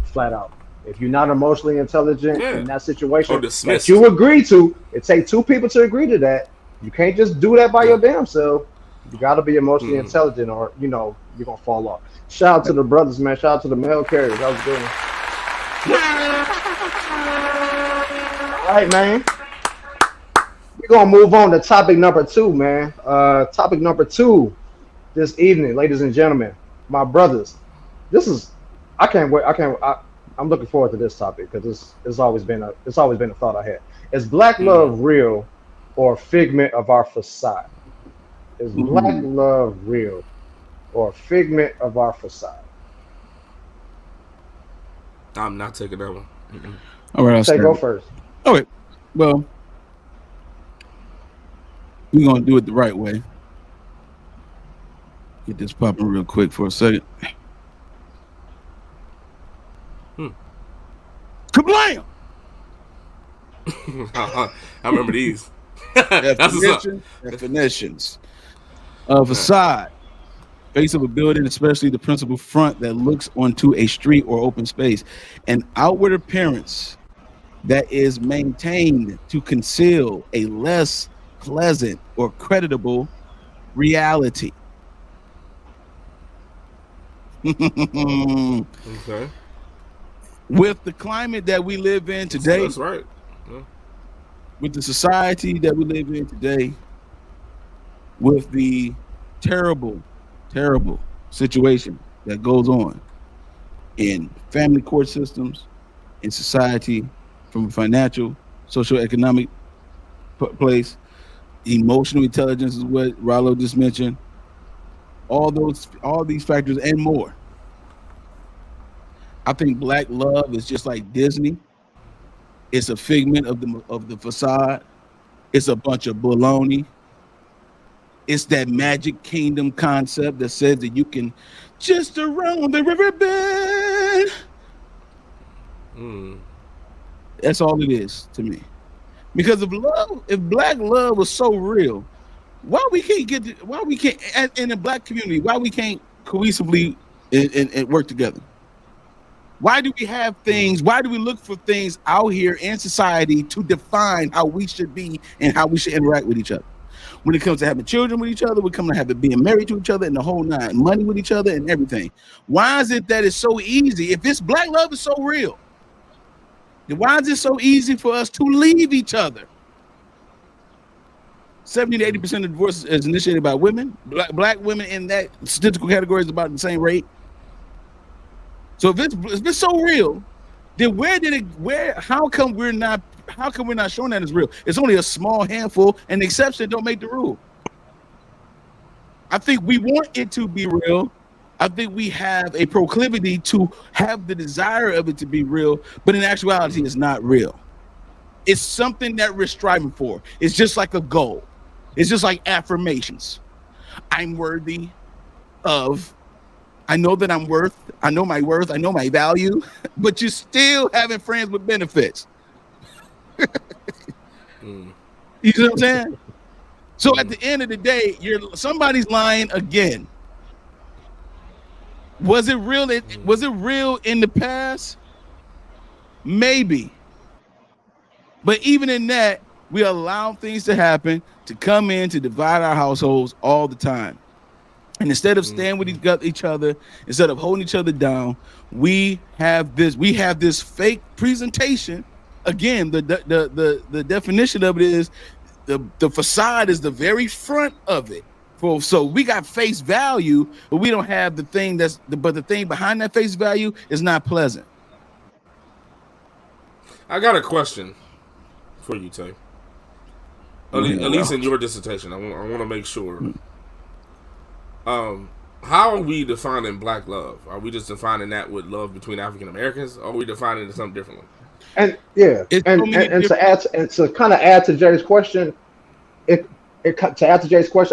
flat out. If you're not emotionally intelligent in that situation that you agree to, it takes two people to agree to that. You can't just do that by your damn self. You got to be emotionally intelligent, or you're gonna fall off. Shout out to the brothers, man. Shout out to the male carriers. That was good. All right, man. We're gonna move on to topic number 2, man. Topic number 2 this evening, ladies and gentlemen, my brothers. I can't wait. I'm looking forward to this topic because it's always been a thought I had. Is black love real or a figment of our facade? Is black love real or a figment of our facade?
I'm not taking that one.
All right,
I'll go first.
All right. Well, we're gonna do it the right way. Get this popping real quick for a second. Kablam!
I remember these.
Definitions of facade. Face of a building, especially the principal front that looks onto a street or open space. An outward appearance that is maintained to conceal a less pleasant or creditable reality.
Okay.
With the climate that we live in today,
that's right. Yeah.
With the society that we live in today, with the terrible situation that goes on in family court systems, in society, from a financial, social, economic place, emotional intelligence is what Rollo just mentioned. All these factors and more. I think black love is just like Disney. It's a figment of the facade. It's a bunch of baloney. It's that Magic Kingdom concept that says that you can just around the river bend. That's all it is to me. Because if black love was so real, why we can't in the black community, why we can't cohesively and work together? Why do we have things? Why do we look for things out here in society to define how we should be and how we should interact with each other? When it comes to having children with each other, we come to have it being married to each other and the whole nine, money with each other and everything. Why is it that it's so easy? If this black love is so real, then why is it so easy for us to leave each other? 70 to 80% of divorces is initiated by women. Black women in that statistical category is about the same rate. So if it's so real, then how come we're not showing that it's real? It's only a small handful, and the exception don't make the rule. I think we want it to be real. I think we have a proclivity to have the desire of it to be real, but in actuality, it's not real. It's something that we're striving for. It's just like a goal. It's just like affirmations. I'm worthy of. I know that I'm worth. I know my worth. I know my value. But you're still having friends with benefits. You know what I'm saying? So at the end of the day, somebody's lying again. Was it real? Was it real in the past? Maybe. But even in that, we allow things to happen, to come in, to divide our households all the time. And instead of standing with each other, instead of holding each other down, we have this fake presentation. Again, the definition of it is the facade is the very front of it. So we got face value, but we don't have the thing but the thing behind that face value is not pleasant.
I got a question for you, Tay. At least in your dissertation, I want to make sure. How are we defining black love? Are we just defining that with love between African Americans, or are we defining it something differently?
And to kind of add to Jay's question,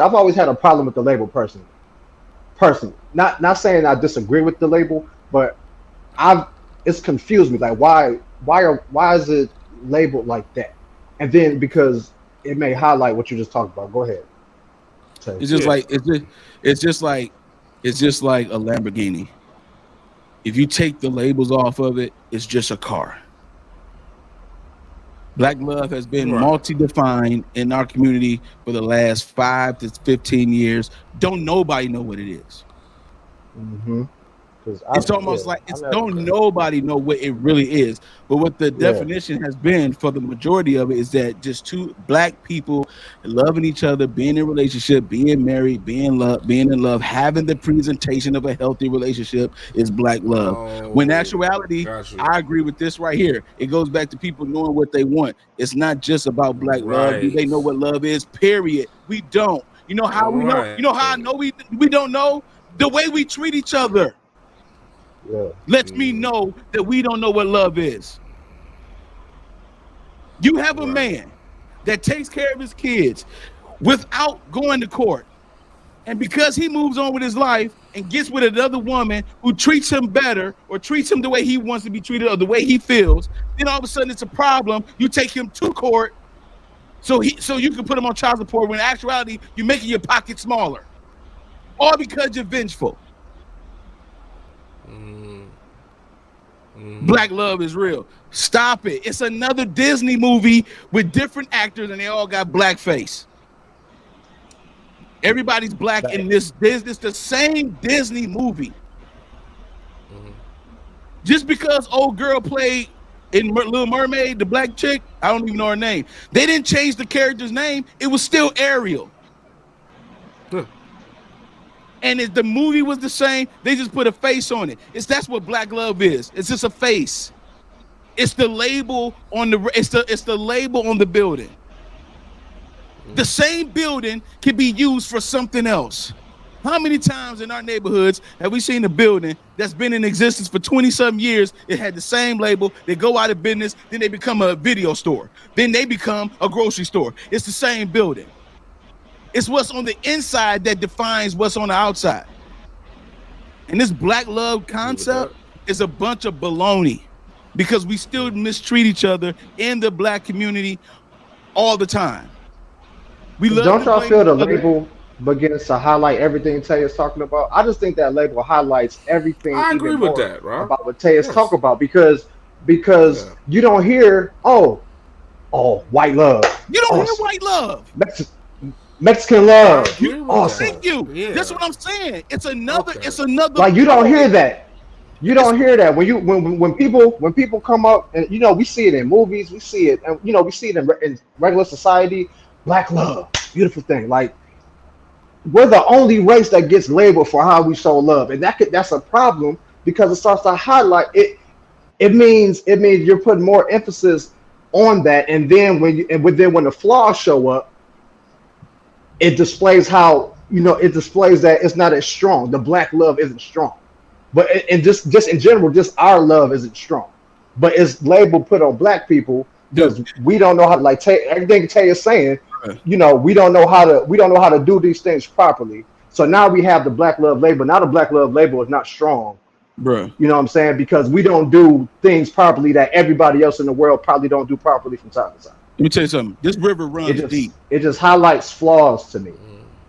I've always had a problem with the label personally. Not saying I disagree with the label, but it's confused me. Like why is it labeled like that? And then because it may highlight what you just talked about. Go ahead.
It's just like a Lamborghini. If you take the labels off of it, it's just a car. Black love has been multi-defined in our community for the last 5 to 15 years. Don't nobody know what it is.
Mm-hmm.
It's almost like nobody know what it really is. But what the definition has been for the majority of it is that just two black people loving each other, being in a relationship, being married, being in love, having the presentation of a healthy relationship is black love. When in actuality, I agree with this right here. It goes back to people knowing what they want. It's not just about black love. Do they know what love is? Period. We don't. You know how we know? You know how I know we don't know? The way we treat each other. Lets me know that we don't know what love is. You have a man that takes care of his kids without going to court. And because he moves on with his life and gets with another woman who treats him better or treats him the way he wants to be treated or the way he feels, then all of a sudden it's a problem. You take him to court so you can put him on child support when in actuality you're making your pocket smaller. All because you're vengeful. Black love is real. Stop it. It's another Disney movie with different actors and they all got black face. Everybody's black in this. It's the same Disney movie. Just because old girl played in Little Mermaid, the black chick, I don't even know her name. They didn't change the character's name. It was still Ariel. And the movie was the same. They just put a face on it. That's what black love is. It's just a face. It's the label on the label on the building. The same building can be used for something else. How many times in our neighborhoods have we seen a building that's been in existence for 20-something years? It had the same label. They go out of business. Then they become a video store. Then they become a grocery store. It's the same building. It's what's on the inside that defines what's on the outside. And this black love concept is a bunch of baloney because we still mistreat each other in the black community all the time.
Don't y'all feel the label begins to highlight everything Tay is talking about? I just think that label highlights everything.
I agree with that, right?
About what Tay is talking about because you don't hear white love.
You don't hear white love.
Mexican love. Awesome.
Thank you. Yeah. That's what I'm saying. It's another.
Like you don't hear that. You don't hear that when people come up and we see it in movies, we see it and we see it in regular society. Black love, beautiful thing. Like we're the only race that gets labeled for how we show love, and that's a problem because it starts to highlight it. It means you're putting more emphasis on that, and then when the flaws show up. It displays how it displays that it's not as strong. The black love isn't strong, but and just in general, just our love isn't strong. But it's labeled put on black people because we don't know how to everything Tay is saying. We don't know how to do these things properly. So now we have the black love label. Now the black love label is not strong,
bro.
You know what I'm saying? Because we don't do things properly that everybody else in the world probably don't do properly from time to time.
Let me tell you something. This river runs deep.
It just highlights flaws to me.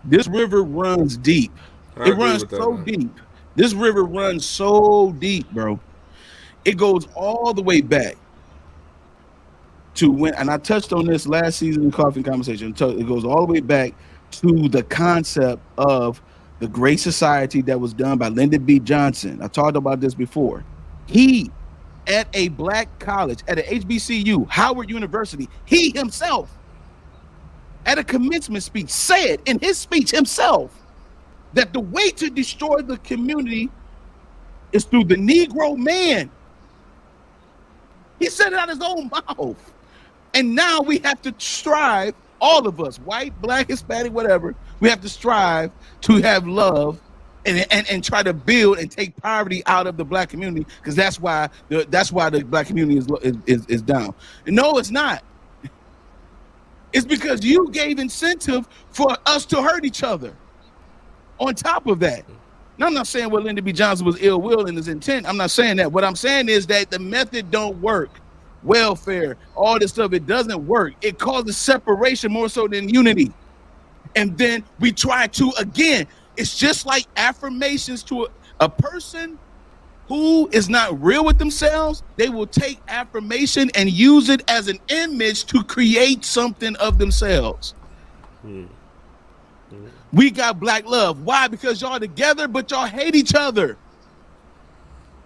This river runs deep. It runs so deep. This river runs so deep, bro. It goes all the way back to when, and I touched on this last season in Coffee Conversation. It goes all the way back to the concept of the Great Society that was done by Lyndon B. Johnson. I talked about this before. He, at a black college, at a HBCU, Howard University, he himself at a commencement speech, said in his speech himself that the way to destroy the community is through the Negro man. He said it out of his own mouth. And now we have to strive, all of us, white, black, Hispanic, whatever, we have to strive to have love and try to build and take poverty out of the black community, because that's why the black community is down. And no, it's not. It's because you gave incentive for us to hurt each other. On top of that, now I'm not saying Lyndon B. Johnson was ill will in his intent. I'm not saying that. What I'm saying is that the method don't work. Welfare, all this stuff, it doesn't work. It causes separation more so than unity. And then we try to, again, it's just like affirmations to a person who is not real with themselves. They will take affirmation and use it as an image to create something of themselves. We got black love. Why? Because y'all together, but y'all hate each other.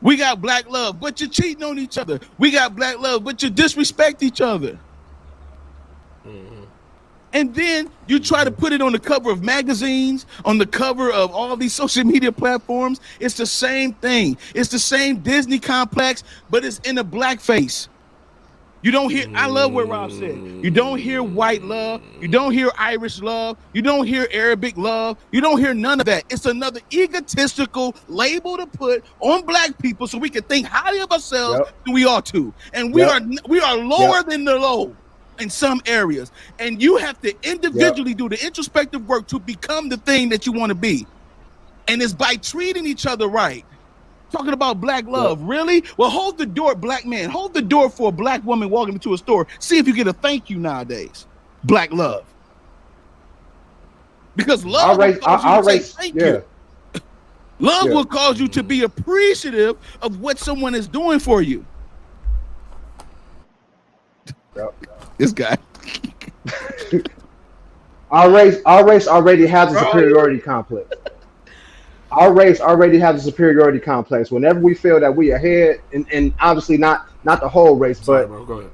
We got black love, but you're cheating on each other. We got black love, but you disrespect each other. And then you try to put it on the cover of magazines, on the cover of all these social media platforms. It's the same thing. It's the same Disney complex, but it's in a blackface. You don't hear, I love what Rob said. You don't hear white love. You don't hear Irish love. You don't hear Arabic love. You don't hear none of that. It's another egotistical label to put on black people so we can think highly of ourselves than we ought to. And we are lower than the low in some areas. And you have to individually do the introspective work to become the thing that you want to be. And it's by treating each other right. Talking about black love, really? Well, hold the door, black man. Hold the door for a black woman walking into a store. See if you get a thank you nowadays. Black love. Because love will cause you to say thank you. Love will cause you to be appreciative of what someone is doing for you. This guy.
Our race already has a superiority complex. Our race already has a superiority complex. Whenever we feel that we ahead, and obviously not the whole race, but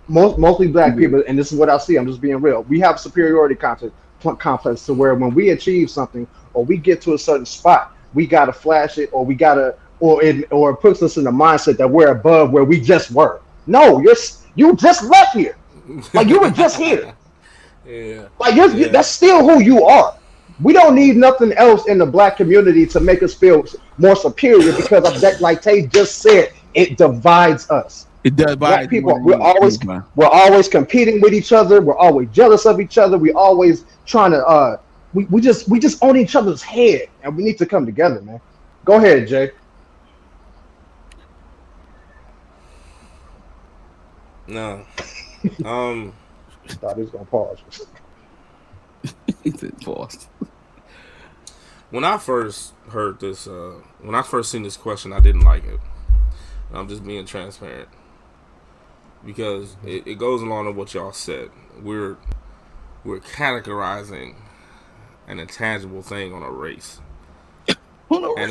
mostly black people, and this is what I see, I'm just being real. We have a superiority complex to where when we achieve something or we get to a certain spot, we gotta flash it, or we gotta, or it puts us in the mindset that we're above where we just were. No, you just left here, like you were just here. Like that's still who you are. We don't need nothing else in the black community to make us feel more superior, because of that, like Tay just said, it divides us. It divides black people. We're always competing with each other. We're always jealous of each other. We always trying to we just on each other's head, and we need to come together, man. Go ahead, Jay.
No.
Thought he was gonna pause.
He said pause.
When I first heard this, when I first seen this question, I didn't like it. I'm just being transparent, because it goes along with what y'all said. We're categorizing an intangible thing on a race, and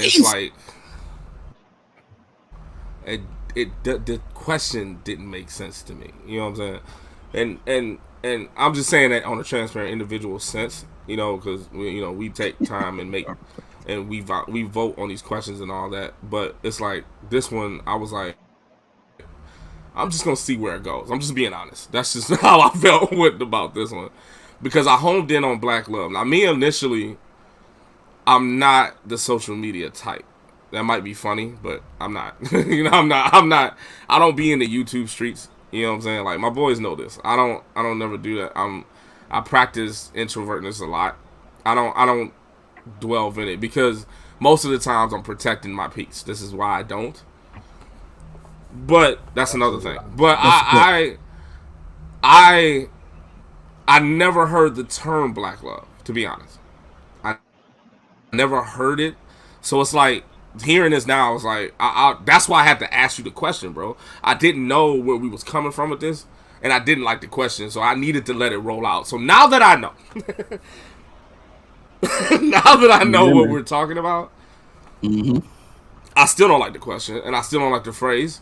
it's like the question didn't make sense to me. You know what I'm saying? And I'm just saying that on a transparent individual sense, you know, because we take time and we vote on these questions and all that. But it's like this one, I was like, I'm just gonna see where it goes. I'm just being honest. That's just how I felt about this one, because I homed in on black love. Now, me initially, I'm not the social media type. That might be funny, but I'm not. I'm not. I don't be in the YouTube streets. You know what I'm saying? Like, my boys know this. I don't never do that. I practice introvertness a lot. I don't dwell in it, because most of the times I'm protecting my peace. This is why I don't. But that's another thing. But I never heard the term black love, to be honest. I never heard it. So it's like, hearing this now, I was like, that's why I had to ask you the question, bro. I didn't know where we was coming from with this, and I didn't like the question, so I needed to let it roll out. So now that I know, what we're talking about, I still don't like the question, and I still don't like the phrase,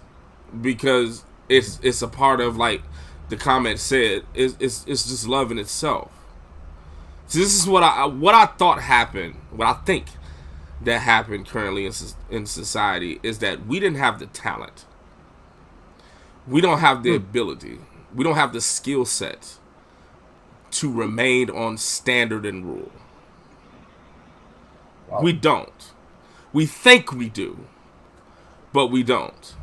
because it's a part of, like the comment said, it's just love in itself. So this is what I thought happened. What I think that happened currently in society is that we didn't have the talent. We don't have the ability. We don't have the skill set to remain on standard and rule. Wow. We don't. We think we do, but we don't.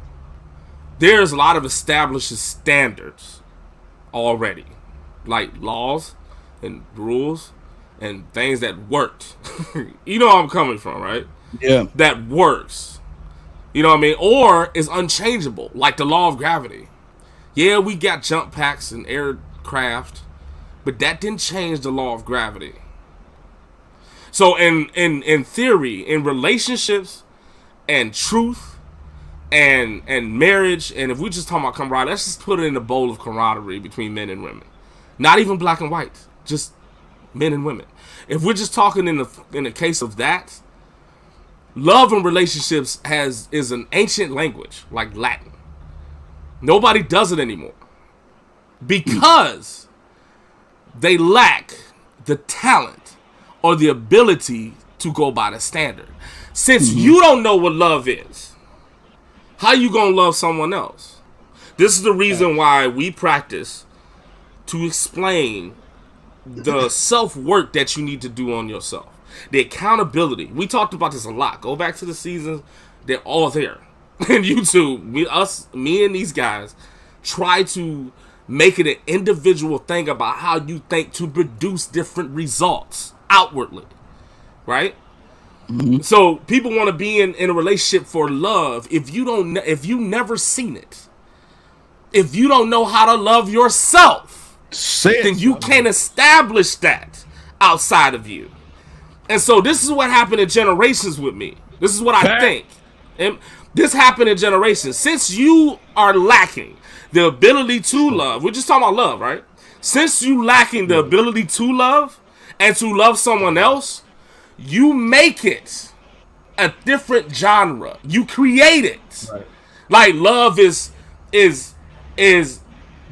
There's a lot of established standards already, like laws and rules and things that worked. You know where I'm coming from, right?
Yeah.
That works. You know what I mean? Or is unchangeable, like the law of gravity. Yeah, we got jump packs and aircraft, but that didn't change the law of gravity. So in theory, in relationships and truth and marriage, and if we just talking about camaraderie, let's just put it in a bowl of camaraderie between men and women. Not even black and white, just men and women. If we're just talking in the case of that, love and relationships is an ancient language, like Latin. Nobody does it anymore because they lack the talent or the ability to go by the standard. Since you don't know what love is, how you gonna love someone else? This is the reason why we practice to explain the self-work that you need to do on yourself. The accountability. We talked about this a lot. Go back to the seasons. They're all there. And YouTube, me and these guys try to make it an individual thing about how you think to produce different results outwardly, right? Mm-hmm. So people want to be in a relationship for love. If you never seen it, if you don't know how to love yourself, then you can't establish that outside of you. And so this is what happened in generations with me. This is what I think. And this happened in generations. Since you are lacking the ability to love, we're just talking about love, right? Since you lacking the ability to love and to love someone else, you make it a different genre. You create it. Right. Like love is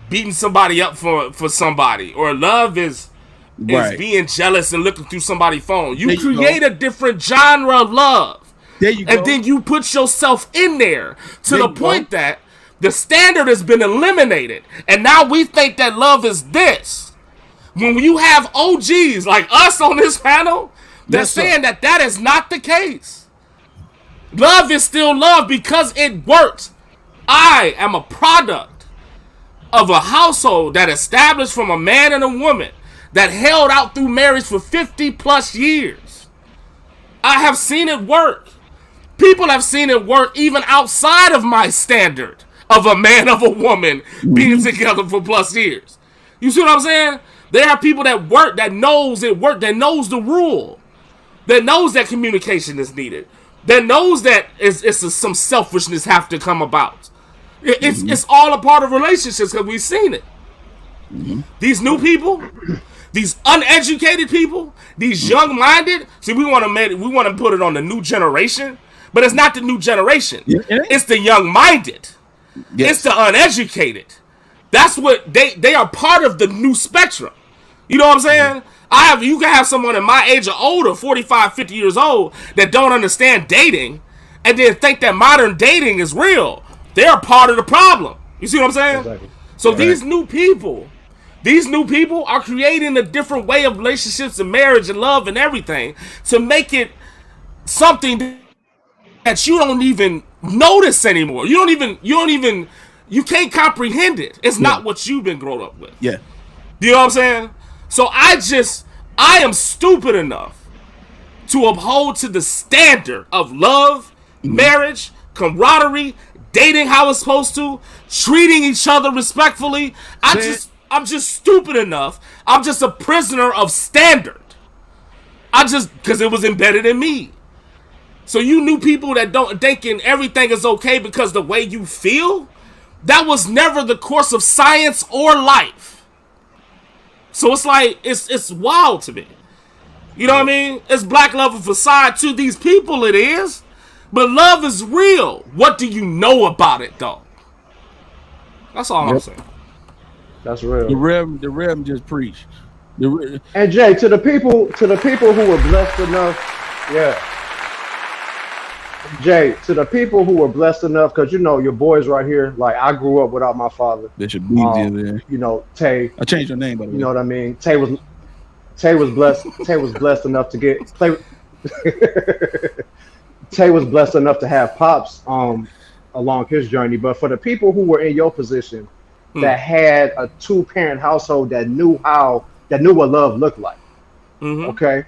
beating somebody up for somebody, or love is being jealous and looking through somebody's phone. You create a different genre of love.
There you go.
And then you put yourself in there to the point that the standard has been eliminated. And now we think that love is this. When you have OGs like us on this panel, they're saying that is not the case. Love is still love because it works. I am a product of a household that established from a man and a woman that held out through marriage for 50 plus years. I have seen it work. People have seen it work even outside of my standard of a man of a woman being together for plus years. You see what I'm saying? There are people that work, that knows it work, that knows the rule, that knows that communication is needed, that knows that some selfishness have to come about. It's all a part of relationships because we've seen it. These new people, these uneducated people, these young-minded. See, we want to put it on the new generation, but it's not the new generation. It's the young-minded. Yes. It's the uneducated. That's what they are part of the new spectrum. You know what I'm saying? You can have someone in my age or older, 45, 50 years old, that don't understand dating, and then think that modern dating is real. They're part of the problem. You see what I'm saying? Exactly. So these new people are creating a different way of relationships and marriage and love and everything to make it something that you don't even notice anymore. You can't comprehend it. It's not what you've been grown up with.
Yeah.
You know what I'm saying? So I am stupid enough to uphold to the standard of love, marriage, camaraderie, dating how it's supposed to, treating each other respectfully. I'm just stupid enough. I'm just a prisoner of standard. Because it was embedded in me. So you new people that don't thinking everything is okay because the way you feel, that was never the course of science or life. So it's like, it's wild to me. You know what I mean? It's black love a facade to these people, it is. But love is real. What do you know about it, though? That's all I'm saying.
That's real.
The Reverend just preached.
And Jay, to the people who were blessed enough, yeah. Jay, to the people who were blessed enough, because you know your boys right here. Like I grew up without my father.
Bishop B.
You know, Tay.
I changed your name, by the way.
You know what I mean? Tay was blessed. Tay was blessed enough to get. Tay was blessed enough to have pops along his journey. But for the people who were in your position that had a 2-parent household that knew what love looked like. Okay.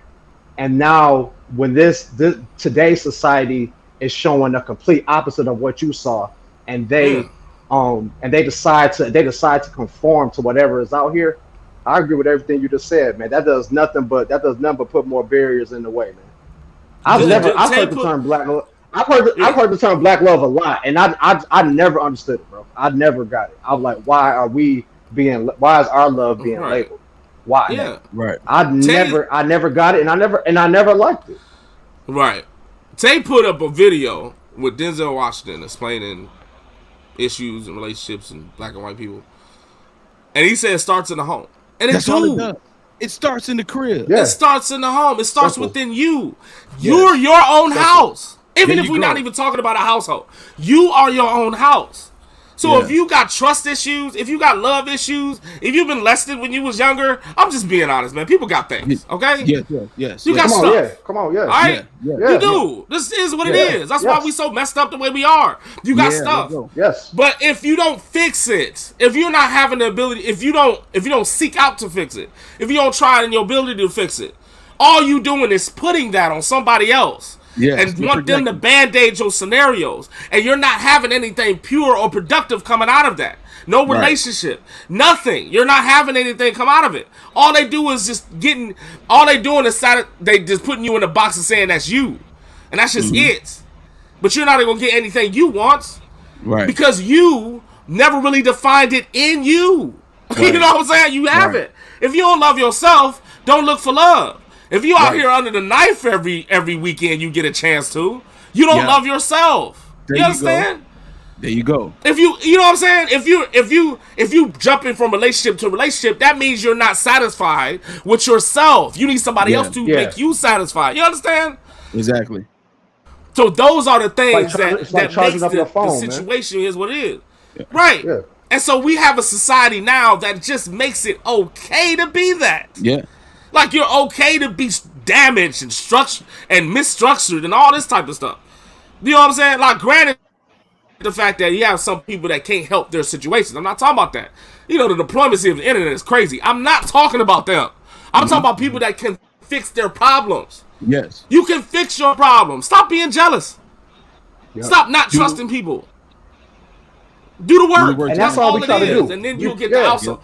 And now when this today's society is showing the complete opposite of what you saw, and they decide to conform to whatever is out here. I agree with everything you just said, man. That does nothing but put more barriers in the way, man. I've heard the term black love. I've heard the term black love a lot, and I never understood it, bro. I never got it. I'm like, why is our love being labeled? Why?
Yeah,
right. I never got it, and I never liked it.
Right. Tay put up a video with Denzel Washington explaining issues and relationships and black and white people, and he said it starts in the home, and
that's all it does. It starts in the crib.
Yeah. It starts in the home. It starts within you. You're your own house. Even if we're not even talking about a household, you are your own house. So if you got trust issues, if you got love issues, if you've been molested when you was younger, I'm just being honest, man. People got things, okay?
Yes.
You got stuff.
Come on, yeah.
All right? You do. This is what it is. That's why we so messed up the way we are. You got stuff.
Yes.
But if you don't fix it, if you're not having the ability, if you don't seek out to fix it, if you don't try in your ability to fix it, all you doing is putting that on somebody else.
Yes,
and want them to band-aid your scenarios, and you're not having anything pure or productive coming out of that. No relationship, nothing. You're not having anything come out of it. All they do is they just putting you in a box and saying that's you, and that's just it. But you're not gonna get anything you want,
right?
Because you never really defined it in you. Right. You know what I'm saying? You haven't. If you don't love yourself, don't look for love. If you out here under the knife every weekend, you get a chance to. You don't love yourself. You understand?
There you go.
If you know what I'm saying? If you jumping from relationship to relationship, that means you're not satisfied with yourself. You need somebody else to make you satisfied. You understand?
Exactly.
So those are the things that makes
the
situation is what it is. Yeah. Right. Yeah. And so we have a society now that just makes it okay to be that.
Yeah.
Like you're okay to be damaged and structured and misstructured and all this type of stuff. You know what I'm saying? Like, granted, the fact that you have some people that can't help their situations. I'm not talking about that. You know, the diplomacy of the internet is crazy. I'm not talking about them. I'm talking about people that can fix their problems.
Yes.
You can fix your problems. Stop being jealous. Yep. Stop not trusting people. Do the work.
And that's all we try to do.
And then you'll get the outcome.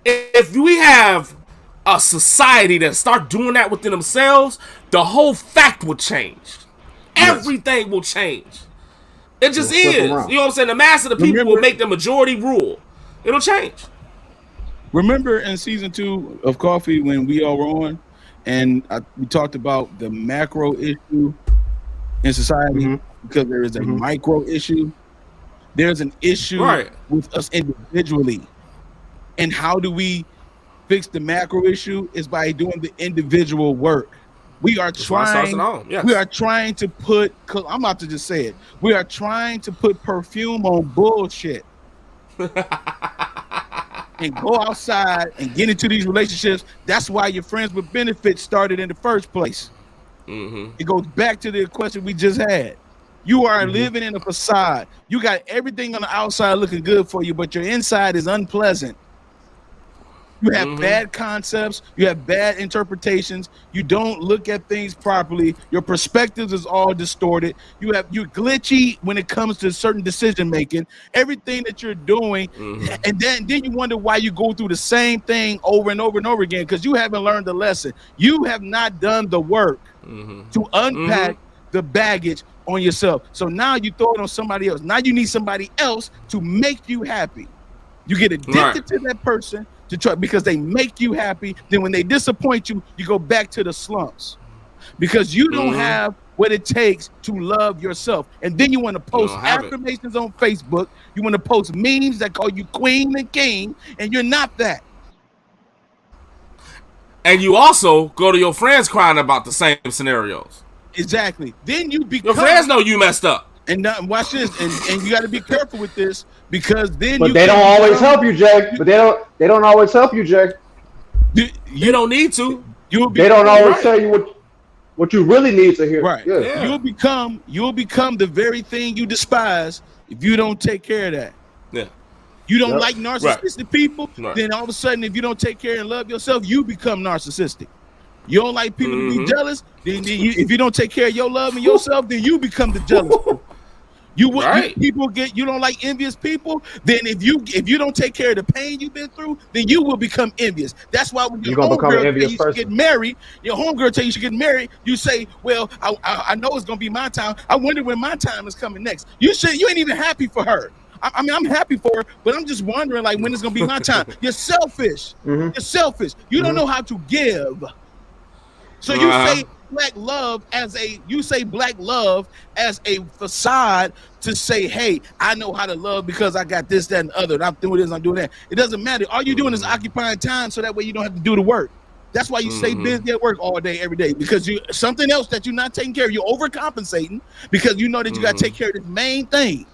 If we have a society that start doing that within themselves, the whole fact will change. Everything will change. It just is. You know what I'm saying? The mass of the people will make the majority rule. It'll change.
Remember in season 2 of Coffee when we all were on, and we talked about the macro issue in society because there is a micro issue. There's an issue with us individually, and how do we fix the macro issue is by doing the individual work. We are trying to put, I'm about to just say it, we are trying to put perfume on bullshit and go outside and get into these relationships. That's why your friends with benefits started in the first place. It goes back to the question we just had. You are living in a facade. You got everything on the outside looking good for you, but your inside is unpleasant. You have bad concepts. You have bad interpretations. You don't look at things properly. Your perspectives is all distorted. You're glitchy when it comes to certain decision making. Everything that you're doing, and then you wonder why you go through the same thing over and over and over again because you haven't learned the lesson. You have not done the work to unpack the baggage on yourself. So now you throw it on somebody else. Now you need somebody else to make you happy. You get addicted to that person to try because they make you happy. Then when they disappoint you, you go back to the slumps because you don't have what it takes to love yourself. And then you want to post affirmations on Facebook. You want to post memes that call you queen and king, and you're not that.
And you also go to your friends crying about the same scenarios.
Exactly. Then you become.
Your friends know you messed up.
And watch this, and you got to be careful with this because then.
But they don't always help you, Jay. But they don't always help you, Jay.
You don't need to.
They don't always tell you what you really need to hear.
Right.
Yeah.
You'll become the very thing you despise if you don't take care of that.
Yeah.
You don't like narcissistic people, then all of a sudden, if you don't take care and love yourself, you become narcissistic. You don't like people to be jealous, then if you don't take care of your love and yourself, then you become the jealous. You don't like envious people, then if you don't take care of the pain you've been through, then you will become envious. That's why when your homegirl tell you get married, your homegirl tell you should get married, you say, well, I know it's gonna be my time. I wonder when my time is coming next. You ain't even happy for her. I mean, I'm happy for her, but I'm just wondering like when it's gonna be my time. You're selfish. You're selfish. You don't know how to give. So you say black love as a facade to say, hey, I know how to love because I got this, that, and the other. And I'm doing this, I'm doing that. It doesn't matter. All you're doing is occupying time so that way you don't have to do the work. That's why you stay busy at work all day, every day, because something else that you're not taking care of. You're overcompensating because you know that you got to take care of this main thing.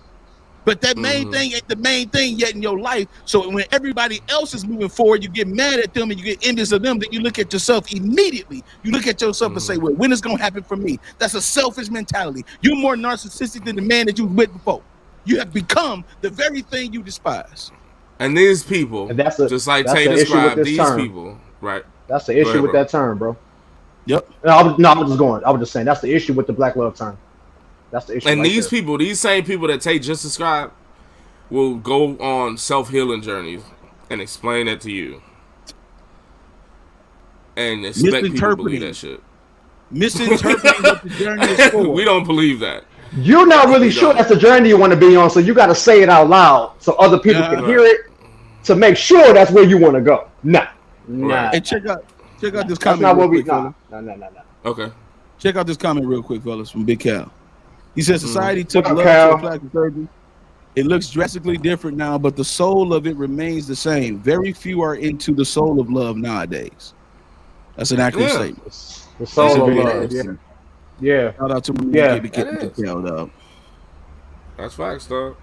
But that main thing ain't the main thing yet in your life. So when everybody else is moving forward, you get mad at them and you get envious of them. Then you look at yourself immediately. You look at yourself and say, well, when is going to happen for me? That's a selfish mentality. You're more narcissistic than the man that you were with before. You have become the very thing you despise.
And these people, just like Tay described, these people, right?
That's the issue with that term, bro.
Yep.
I was just saying that's the issue with the black love term. That's the issue.
And these same people that Tay just described will go on self-healing journeys and explain it to you. And expect people to believe that shit.
Misinterpreting what the journey is for.
We don't believe that.
You're not really sure that's the journey you want to be on, so you got to say it out loud so other people can hear it to make sure that's where you want to go. Nah.
Hey, check out this comment.
That's not what we. No.
Okay.
Check out this comment real quick, fellas, from Big Cal. He said society took love to plastic surgery. It looks drastically different now, but the soul of it remains the same. Very few are into the soul of love nowadays. That's an accurate statement.
The soul of love. Yeah.
Shout out to me.
That's facts, dog.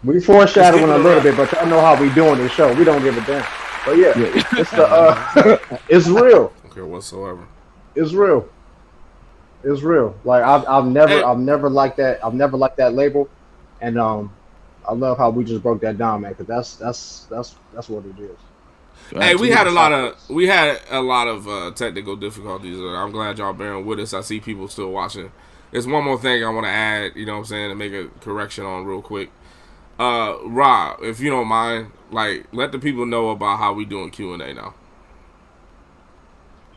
We foreshadowing a little bit, but y'all know how we doing this show. We don't give a damn. But yeah. It's the it's real.
Okay, whatsoever.
It's real. It's real. Like I've never liked that. I've never liked that label, and I love how we just broke that down, man. Because that's what it is.
Hey, we had a lot of technical difficulties. I'm glad y'all bearing with us. I see people still watching. There's one more thing I want to add. You know what I'm saying, to make a correction on real quick. Rob, if you don't mind, like let the people know about how we doing Q&A now.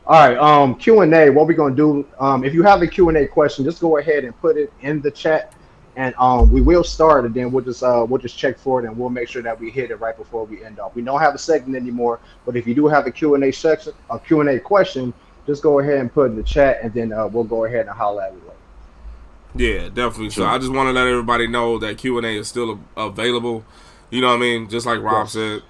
All right, Q&A, what we're going to do, if you have a Q&A question, just go ahead and put it in the chat, and we will start, and then we'll just check for it, and we'll make sure that we hit it right before we end off. We don't have a segment anymore, but if you do have a Q&A section, a Q&A question, just go ahead and put it in the chat, and then we'll go ahead and holler at it later.
Yeah, definitely. So I just want to let everybody know that Q&A is still available. You know what I mean? Just like Rob said.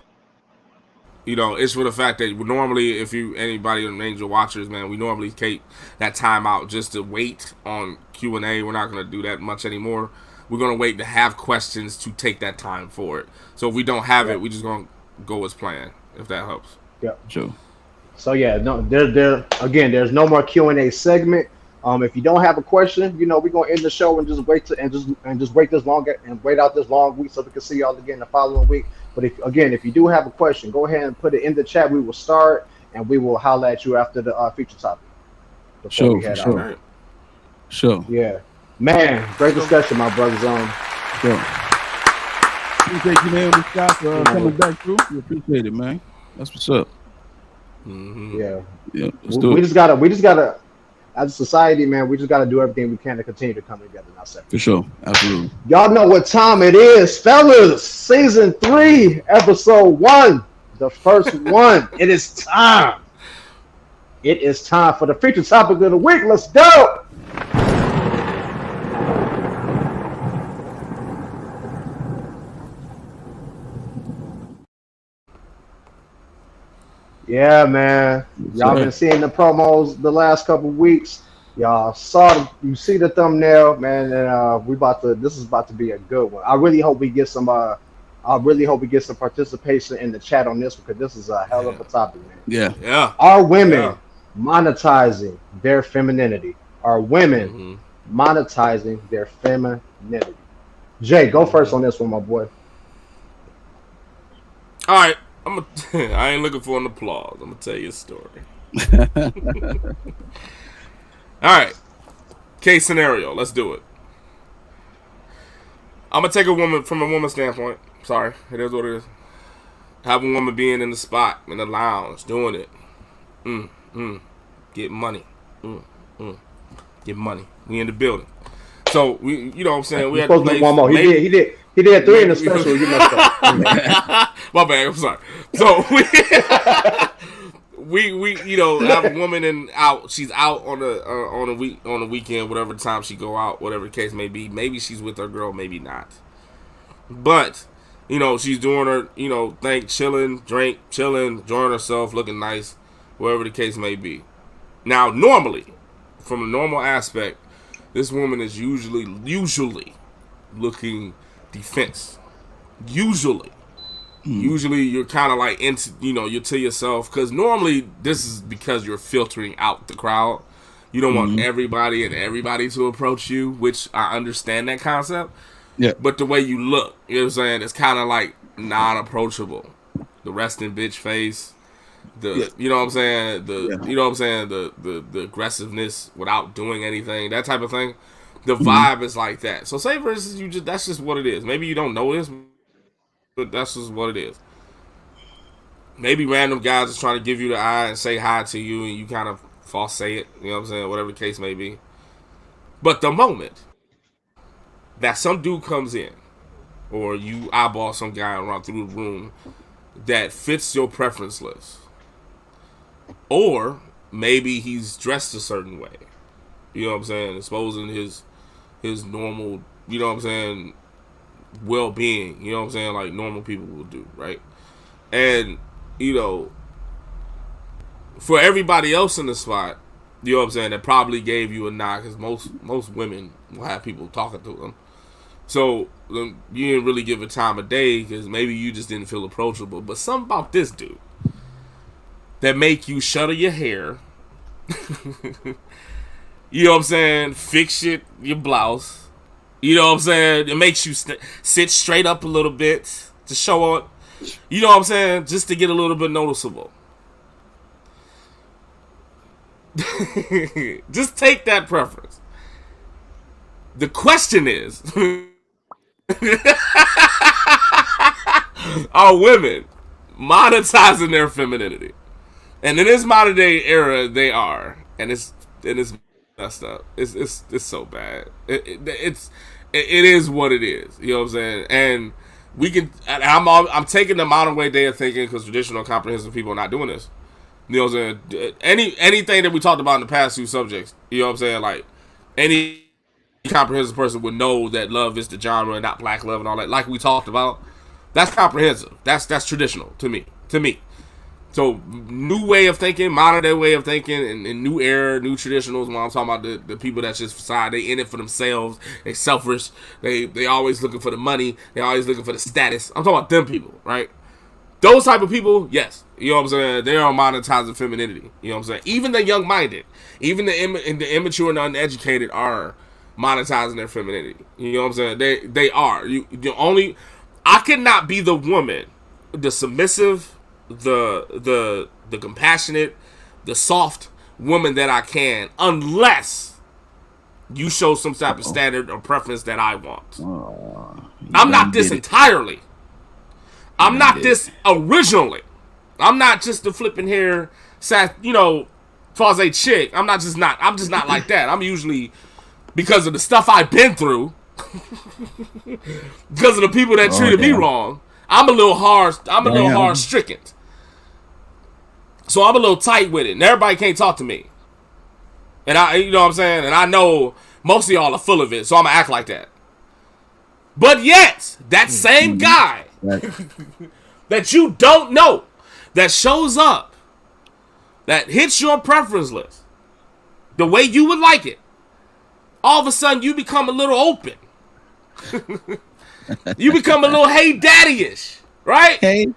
You know, it's for the fact that normally, if anybody in Angel Watchers, man, we normally take that time out just to wait on Q&A. We're not going to do that much anymore. We're going to wait to have questions to take that time for it. So if we don't have it, we're just going to go as planned, if that helps.
Yeah, sure. So yeah, no, there's no more Q&A segment. If you don't have a question, you know, we're gonna end the show and just wait wait this long and wait out this long week so we can see y'all again the following week. But if you do have a question, go ahead and put it in the chat. We will start and we will holler at you after the feature topic.
Sure.
Yeah, man, great discussion, my brothers.
Sure. Appreciate you, man, Scott, for coming back through. We appreciate it, man. That's what's up.
Mm-hmm.
Yeah. We just gotta. As a society, man, we just got to do everything we can to continue to come together in our sector.
For sure. Absolutely.
Y'all know what time it is, fellas. Season 3, episode 1, the first one. It is time. It is time for the feature topic of the week. Let's go. Yeah, man. Y'all been seeing the promos the last couple weeks. Y'all you see the thumbnail, man, and this is about to be a good one. I really hope we get some participation in the chat on this one, because this is a hell of a topic, man.
Yeah.
Are women monetizing their femininity? Are women monetizing their femininity? Jay, go first on this one, my boy.
All right. I ain't looking for an applause. I'm gonna tell you a story. All right. Case scenario. Let's do it. I'm gonna take a woman from a woman's standpoint. Sorry, it is what it is. Have a woman being in the spot, in the lounge, doing it. Get money. Get money. We in the building. So we, you know what I'm saying. We had to play
one more. He did 3 in the special. You messed up.
My bad. I'm sorry. So we you know, have a woman out. She's out on a weekend, whatever time she go out, whatever the case may be. Maybe she's with her girl, maybe not. But you know, she's doing her, you know, chilling, enjoying herself, looking nice, whatever the case may be. Now, normally, from a normal aspect, this woman is usually looking defense. Usually you're kind of like into, you know, you're to yourself, because normally this is because you're filtering out the crowd. You don't want everybody to approach you, which I understand that concept.
Yeah.
But the way you look, you know what I'm saying, it's kind of like non-approachable. The resting bitch face, you know what I'm saying, you know what I'm saying, the aggressiveness without doing anything, that type of thing. The vibe is like that. So say for instance, that's just what it is. Maybe you don't know this, but that's just what it is. Maybe random guys are trying to give you the eye and say hi to you, and you kind of false say it, you know what I'm saying, whatever the case may be. But the moment that some dude comes in, or you eyeball some guy around through the room that fits your preference list, or maybe he's dressed a certain way, you know what I'm saying, exposing his normal, you know what I'm saying, well-being, you know what I'm saying, like normal people will do, right? And, you know, for everybody else in the spot, you know what I'm saying, that probably gave you a nod, because most women will have people talking to them. So you didn't really give a time of day, because maybe you just didn't feel approachable. But something about this dude that make you shudder your hair, you know what I'm saying, fix your blouse, you know what I'm saying, it makes you sit straight up a little bit to show up, you know what I'm saying, just to get a little bit noticeable. Just take that preference. The question is, are women monetizing their femininity? And in this modern day era, they are, and it's messed up. It's so bad. It is what it is. You know what I'm saying? And we can. And I'm taking the modern way day of thinking, because traditional comprehensive people are not doing this. You know what I'm saying? Anything that we talked about in the past 2 subjects, you know what I'm saying? Like, any comprehensive person would know that love is the genre and not black love and all that. Like we talked about, that's comprehensive. That's traditional to me. So, new way of thinking, modern day way of thinking, and new era, new traditionals. When I'm talking about the people that's just facade, they in it for themselves. They selfish. They always looking for the money. They always looking for the status. I'm talking about them people, right? Those type of people, yes. You know what I'm saying? They are monetizing femininity. You know what I'm saying? Even the young-minded, even the immature and uneducated are monetizing their femininity. You know what I'm saying? They are. I cannot be the woman, the submissive, the compassionate, the soft woman that I can, unless you show some type of standard or preference that I want. I'm not this entirely. I'm not this originally. I'm not just the flipping hair, you know, Fause chick. I'm just not like that. I'm usually, because of the stuff I've been through, because of the people that treated me wrong, I'm a little hard stricken. So I'm a little tight with it, and everybody can't talk to me. And you know what I'm saying? And I know most of y'all are full of it, so I'm gonna act like that. But yet, that same guy that you don't know, that shows up that hits your preference list the way you would like it, all of a sudden you become a little open. You become a little hey daddy-ish, right?
Hey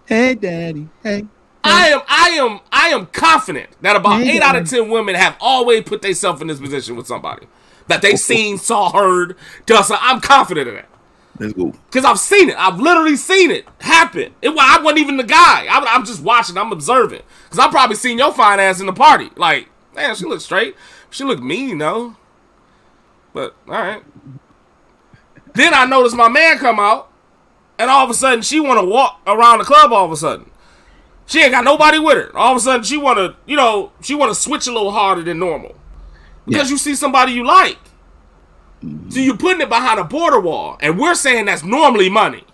daddy, hey.
I am confident that about 8 out of 10 women have always put themselves in this position with somebody that they seen, saw, heard, does. I'm confident of that.
Let's go.
Because I've seen it. I've literally seen it happen. I wasn't even the guy. I'm just watching. I'm observing. Because I've probably seen your fine ass in the party. Like, man, she looks straight. She look mean, though. But, all right. Then I noticed my man come out, and all of a sudden she want to walk around the club all of a sudden. She ain't got nobody with her. All of a sudden she want to switch a little harder than normal. Because you see somebody you like. So you're putting it behind a border wall, and we're saying that's normally money.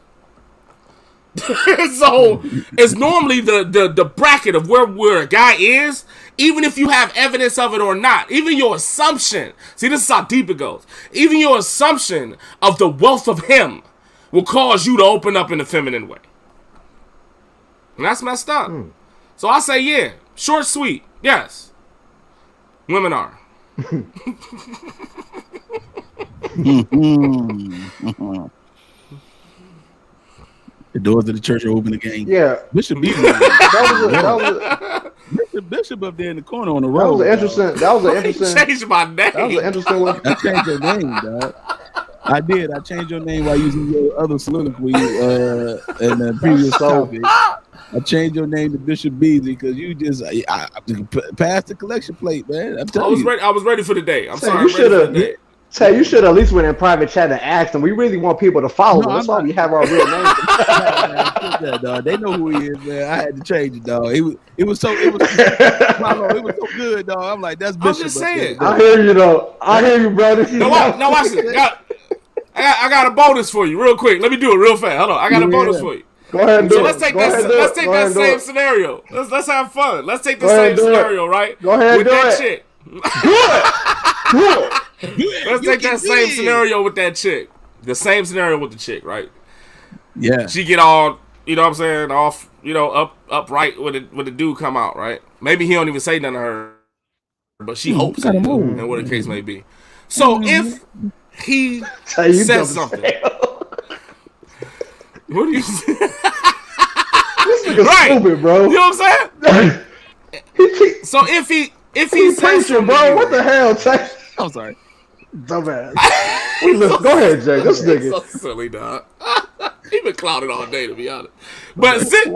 So it's normally the bracket of where a guy is, even if you have evidence of it or not. Even your assumption, see, this is how deep it goes. Even your assumption of the wealth of him will cause you to open up in a feminine way. And that's messed up. So I say, yeah, short, sweet, yes. Women are.
The doors of the church are open again.
Yeah,
Bishop Beasley. Bishop up there in the corner on the road.
That was an interesting.
Changed my name.
That was an interesting one.
I changed your name, dog. I did. I changed your name while using your other soliloquy in the previous topic. I changed your name to Bishop Beasley because you just I passed the collection plate, man.
I was ready for the day. I'm sorry.
You should at least went in private chat and asked them. We really want people to follow. That's why we have our real names.
Dog. They know who he is, man. I had to change it, dog. It was so good, dog. I'm like, that's Bishop.
I'm just saying.
I hear you, though. I hear you, brother.
No, watch this. I got a bonus for you, real quick. Let me do it real fast. Hold on. I got a bonus for you.
Go ahead and do it.
Let's take that same scenario. Let's have fun. Let's take the same scenario, right?
Go ahead
with
and do
that
it.
chick.
Do it.
Let's take that same scenario with that chick. The same scenario with the chick, right?
Yeah.
She get all, you know what I'm saying, off, upright when the dude come out, right? Maybe he don't even say nothing to her, but she hopes it, and what the case may be. So if he says something. What do you say?
This nigga stupid, bro.
You know what I'm saying? So if he says something,
bro, what the hell, Tay?
I'm sorry.
Dumbass. Go ahead, Jay. This nigga.
So silly, dog. He been clowning all day, to be honest. But since
he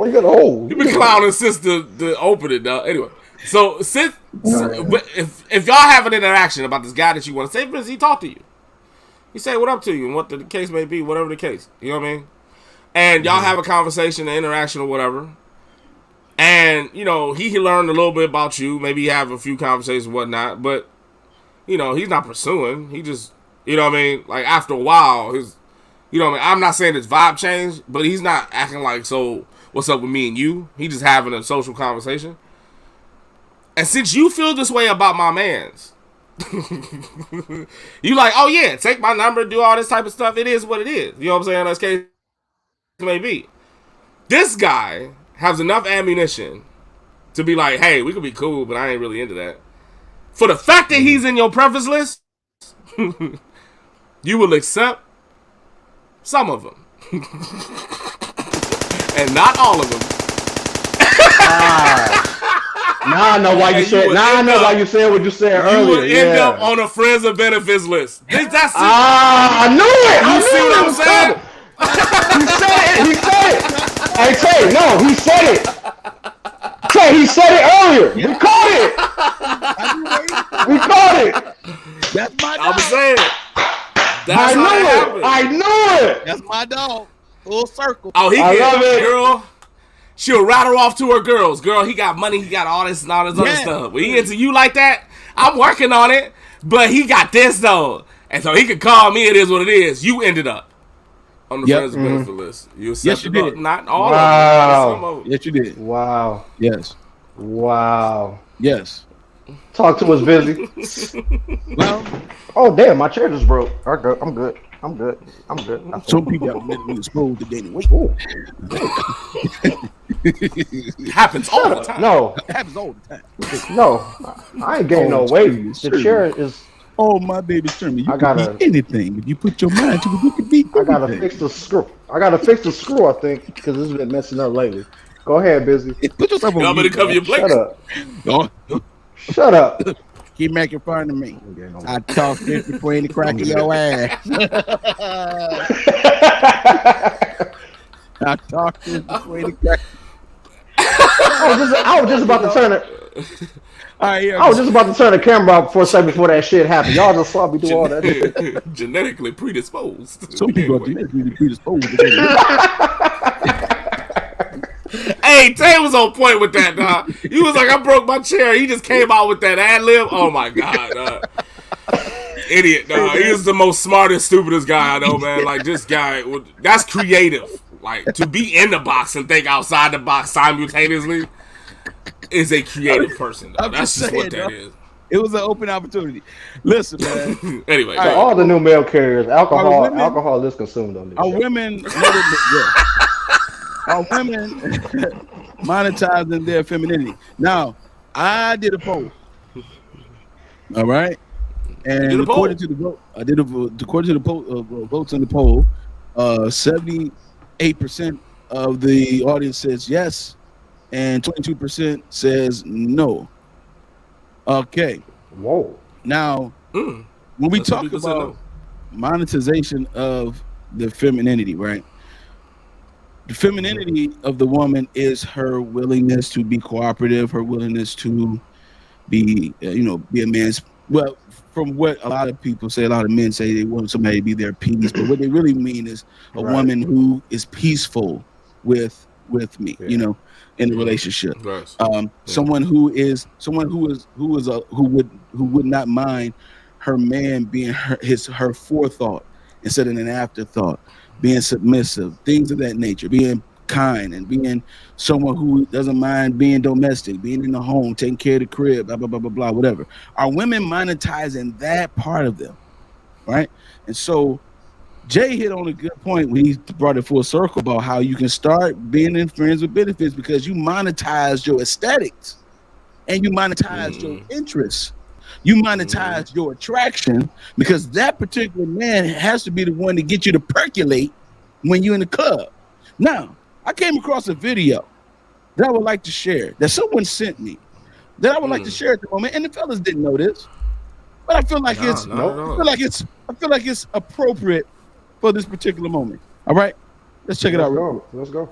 been
clowning since the opening, dog. Anyway, so if y'all have an interaction about this guy that you want to say, for instance, he talk to you. He say what up to you and what the case may be, whatever the case. You know what I mean? And y'all have a conversation, an interaction or whatever. And, he learned a little bit about you. Maybe you have a few conversations and whatnot. But, he's not pursuing. He just, like after a while, I'm not saying his vibe changed, but he's not acting like, so what's up with me and you? He just having a social conversation. And since you feel this way about my mans, you like, oh yeah, take my number, do all this type of stuff. It is what it is. You know what I'm saying? That's case may be. This guy has enough ammunition to be like, hey, we could be cool, but I ain't really into that. For the fact that he's in your preference list, you will accept some of them. And not all of them.
Now I know why you said. Now I know why you said what you said earlier.
You would end up on a friends and benefits list. That's it.
I knew it.
You see what I'm saying?
He said it. Hey, Tay, no, he said it. Tay, he said it earlier. We caught it.
That's my dog.
I'm saying. That's how it happened.
I knew it.
That's my dog. Full circle.
Oh,
I love it.
Girl. She'll rattle off to her girls. Girl, he got money. He got all this and all this other stuff. When he into you like that, I'm working on it. But he got this, though. And so he could call me. It is what it is. You ended up on the friends and benefit list. You accepted
did.
Not all of them.
Yes, you did.
Wow.
Yes.
Wow.
Yes.
Talk to us, Busy.
Well,
oh, damn, my chair just broke. I'm good. I'm good.
Some people have been exposed to dating weight.
It happens all the time.
No,
It happens all the time.
no, I ain't getting no weight. The chair is.
Oh, my baby Sherman, you
I
can
gotta-
be anything. If you put your mind to it, you can be anything.
I gotta fix the screw. I think, because it's been messing up lately. Go ahead, busy.
Put yourself on
Y'all better
mute,
cover
man.
your
Shut
plates.
up. Shut up.
Keep making fun of me. I talk 50 for any crack in your ass. I talk 50 for any crack.
I was just about to turn it.
All right, here.
I was just about to turn the camera off for a second before that shit happened. Y'all just saw me do all that shit.
Genetically predisposed.
Some people are genetically predisposed.
Hey, Tay was on point with that, dog. He was like, I broke my chair. He just came out with that ad lib. Oh my god, dog. Idiot, dog. He is the most smartest, stupidest guy I know, man. Like, this guy, that's creative. Like, to be in the box and think outside the box simultaneously is a creative person, dog. That's just what that is.
It was an open opportunity. Listen, man.
Anyway,
So all the new mail carriers, alcohol is consumed on this.
Are women monetizing their femininity? Now, I did a poll. All right, and according to the vote, according to the votes in the poll, 78% of the audience says yes, and 22% says no. Okay.
Whoa.
Now, when we talk about monetization of the femininity, right? The femininity of the woman is her willingness to be cooperative, her willingness to be, be a man's. Well, from what a lot of people say, a lot of men say they want somebody to be their peace, but what they really mean is a woman who is peaceful with me, in a relationship. Right. Someone who would not mind her man being her forethought instead of an afterthought, being submissive, things of that nature, being kind, and being someone who doesn't mind being domestic, being in the home, taking care of the crib, blah blah blah blah blah, whatever. Are women monetizing that part of them, right? And so Jay hit on a good point when he brought it full circle about how you can start being in friends with benefits because you monetize your aesthetics and you monetize your interests. You monetize your attraction because that particular man has to be the one to get you to percolate when you're in the club. Now, I came across a video that I would like to share that someone sent me that I would like to share at the moment, and the fellas didn't know this, but I feel like I feel like it's appropriate for this particular moment. All right, let's check it out.
Let's go.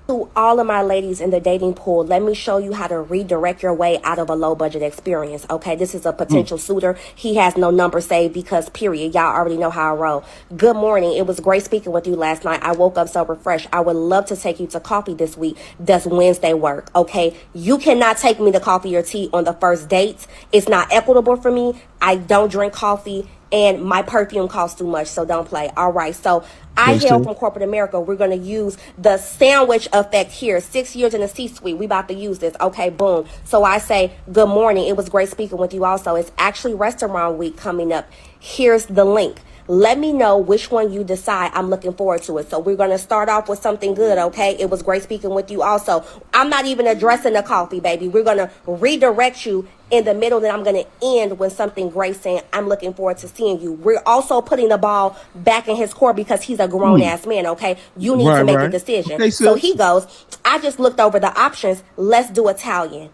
To all of my ladies in the dating pool, let me show you how to redirect your way out of a low budget experience. Okay, this is a potential suitor. He has no number saved because period. Y'all already know how I roll. Good morning. It was great speaking with you last night. I woke up so refreshed. I would love to take you to coffee this week. Does Wednesday work? Okay, you cannot take me to coffee or tea on the first dates. It's not equitable for me. I don't drink coffee. And my perfume costs too much, so don't play. All right, so I hail from corporate America. We're going to use the sandwich effect here. 6 years in the C-suite. We about to use this. Okay, boom. So I say, good morning. It was great speaking with you also. It's actually restaurant week coming up. Here's the link. Let me know which one you decide. I'm looking forward to it. So we're going to start off with something good, okay? It was great speaking with you also. I'm not even addressing the coffee, baby. We're going to redirect you in the middle, then I'm going to end with something great saying, I'm looking forward to seeing you. We're also putting the ball back in his court because he's a grown-ass man, okay? You need to make a decision. Okay, so he goes, I just looked over the options. Let's do Italian.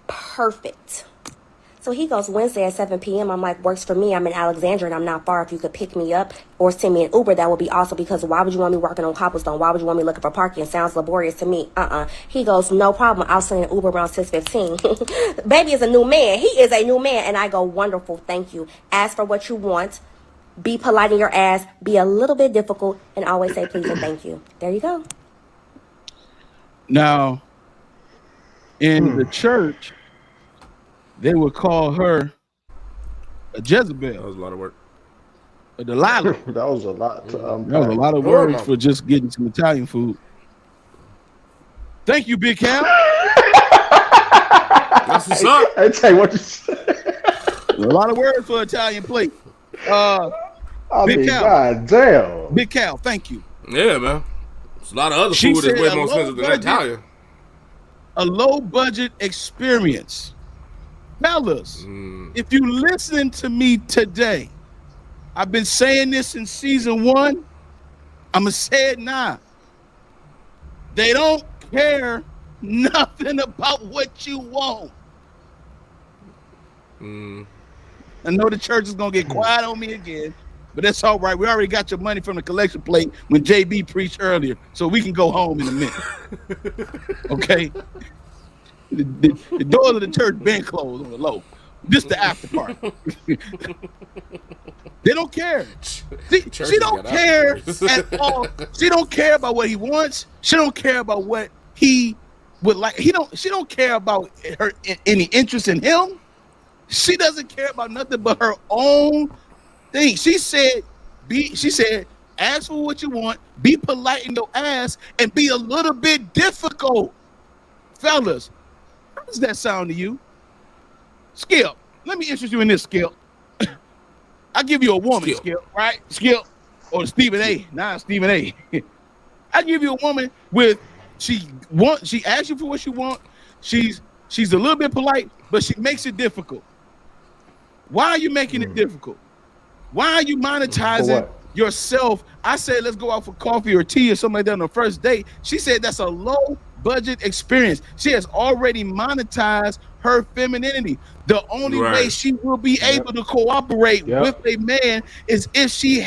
Perfect. So he goes, Wednesday at 7 p.m. I'm like, works for me. I'm in Alexandria and I'm not far. If you could pick me up or send me an Uber, that would be awesome because why would you want me working on cobblestone? Why would you want me looking for parking? It sounds laborious to me. He goes, no problem. I'll send an Uber around 6:15. Baby is a new man. He is a new man. And I go, wonderful. Thank you. Ask for what you want. Be polite in your ass. Be a little bit difficult and always say please and thank you. There you go.
Now, in the church, they would call her a Jezebel.
That was a lot of work.
A Delilah.
That was a lot.
That was a lot of words for just getting some Italian food. Thank you, Big Cal.
That's what's up.
I tell you what you said.
A lot of words for Italian plate. Big Cal.
God damn.
Big Cal, thank you.
Yeah, man. There's a lot of other food that's way more expensive than Italian.
A low budget experience. Fellas, if you listen to me today, I've been saying this in season 1. I'm going to say it now. They don't care nothing about what you want. I know the church is going to get quiet on me again, but that's all right. We already got your money from the collection plate when JB preached earlier, so we can go home in a minute. Okay? The doors of the church been closed on the low. This the after part. They don't care. She don't care at all. She don't care about what he wants. She don't care about what he would like. She don't care about her any interest in him. She doesn't care about nothing but her own thing. She said, ask for what you want, be polite in your ass, and be a little bit difficult. Fellas, how does that sound to you? Skip, let me interest you in this, Skip. I give you a woman, Skip, right? Skip, or Stephen A. Nah, Stephen A. I give you a woman with she asks you for what you want. She's a little bit polite, but she makes it difficult. Why are you making it difficult? Why are you monetizing yourself? I said, let's go out for coffee or tea or something like that on the first date. She said that's a low budget experience. She has already monetized her femininity. The only way she will be able to cooperate with a man is if she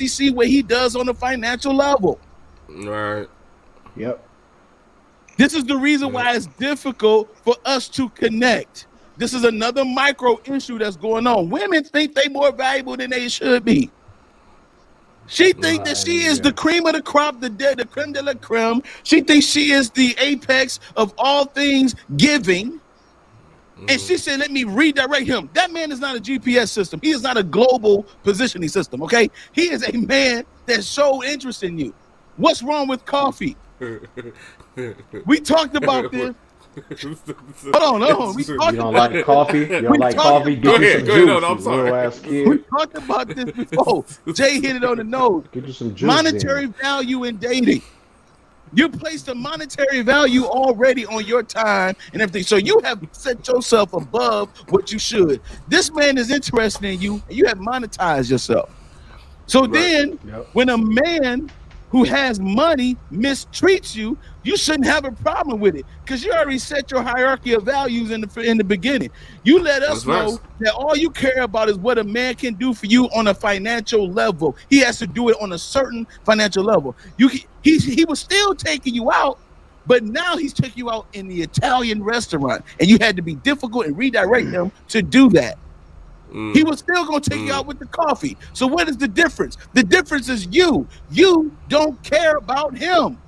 see what he does on a financial level.
Right.
Yep.
This is the reason why it's difficult for us to connect. This is another micro issue that's going on. Women think they more valuable than they should be. She thinks that she is the cream of the crop, the creme de la creme. She thinks she is the apex of all things giving. And she said, let me redirect him. That man is not a GPS system. He is not a global positioning system, okay? He is a man that showed interest in you. What's wrong with coffee? We talked about this. Hold on.
You don't like coffee? You don't like coffee? Get you some juice.
No, I'm sorry.
We talked about this before. Jay hit it on the nose.
Get you some juice.
Monetary value in dating. You placed a monetary value already on your time and everything. So you have set yourself above what you should. This man is interested in you, and you have monetized yourself. So then when a man who has money mistreats you, you shouldn't have a problem with it because you already set your hierarchy of values in the beginning. You let us know that all you care about is what a man can do for you on a financial level. He has to do it on a certain financial level. He was still taking you out, but now he's taking you out in the Italian restaurant, and you had to be difficult and redirect him to do that. He was still going to take you out with the coffee. So what is the difference? The difference is you don't care about him.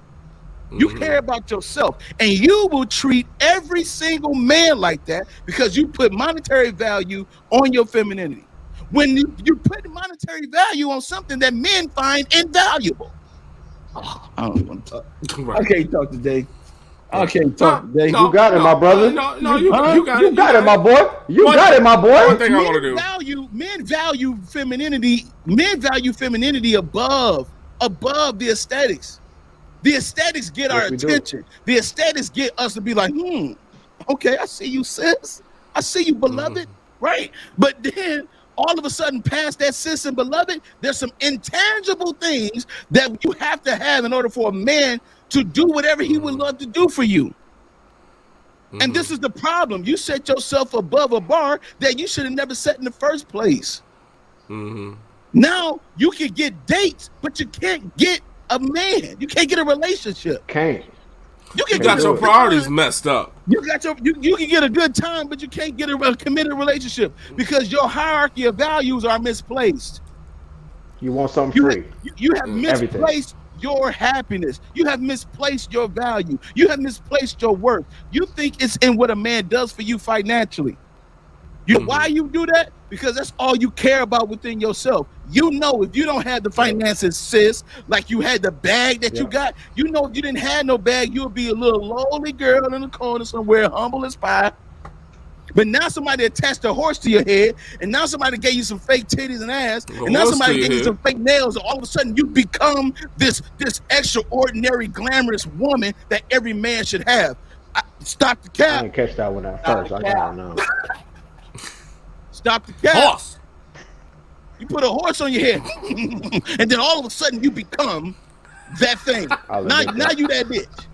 You care about yourself, and you will treat every single man like that because you put monetary value on your femininity. When you put monetary value on something that men find invaluable. I don't want to talk. I can't talk today. I can't talk today.
You got it, my brother.
You got it.
You got it, my boy. You got it, my boy.
One thing I want to do.
Men value femininity. Men value femininity above the aesthetics. The aesthetics get our attention. The aesthetics get us to be like, okay, I see you, sis. I see you, beloved, right? But then all of a sudden, past that sis and beloved, there's some intangible things that you have to have in order for a man to do whatever he would love to do for you. And this is the problem. You set yourself above a bar that you should have never set in the first place. Now you can get dates, but you can't get a man. You can't get a relationship.
You got your priorities messed up.
You can get a good time, but you can't get a committed relationship because your hierarchy of values are misplaced.
You want something free.
You have misplaced your happiness. You have misplaced your value. You have misplaced your worth. You think it's in what a man does for you financially. Why you do that? Because that's all you care about within yourself. You know, if you don't have the finances, sis, like you had the bag that you got, you know, if you didn't have no bag, you would be a little lonely girl in the corner somewhere, humble as pie. But now somebody attached a horse to your head, and now somebody gave you some fake titties and ass, and now somebody gave you some fake nails, and all of a sudden you become this extraordinary, glamorous woman that every man should have. Stop the cap.
I didn't catch that one at first. I gotta know.
Stop the cap.
Horse.
You put a horse on your head, and then all of a sudden you become that thing. Now you that bitch.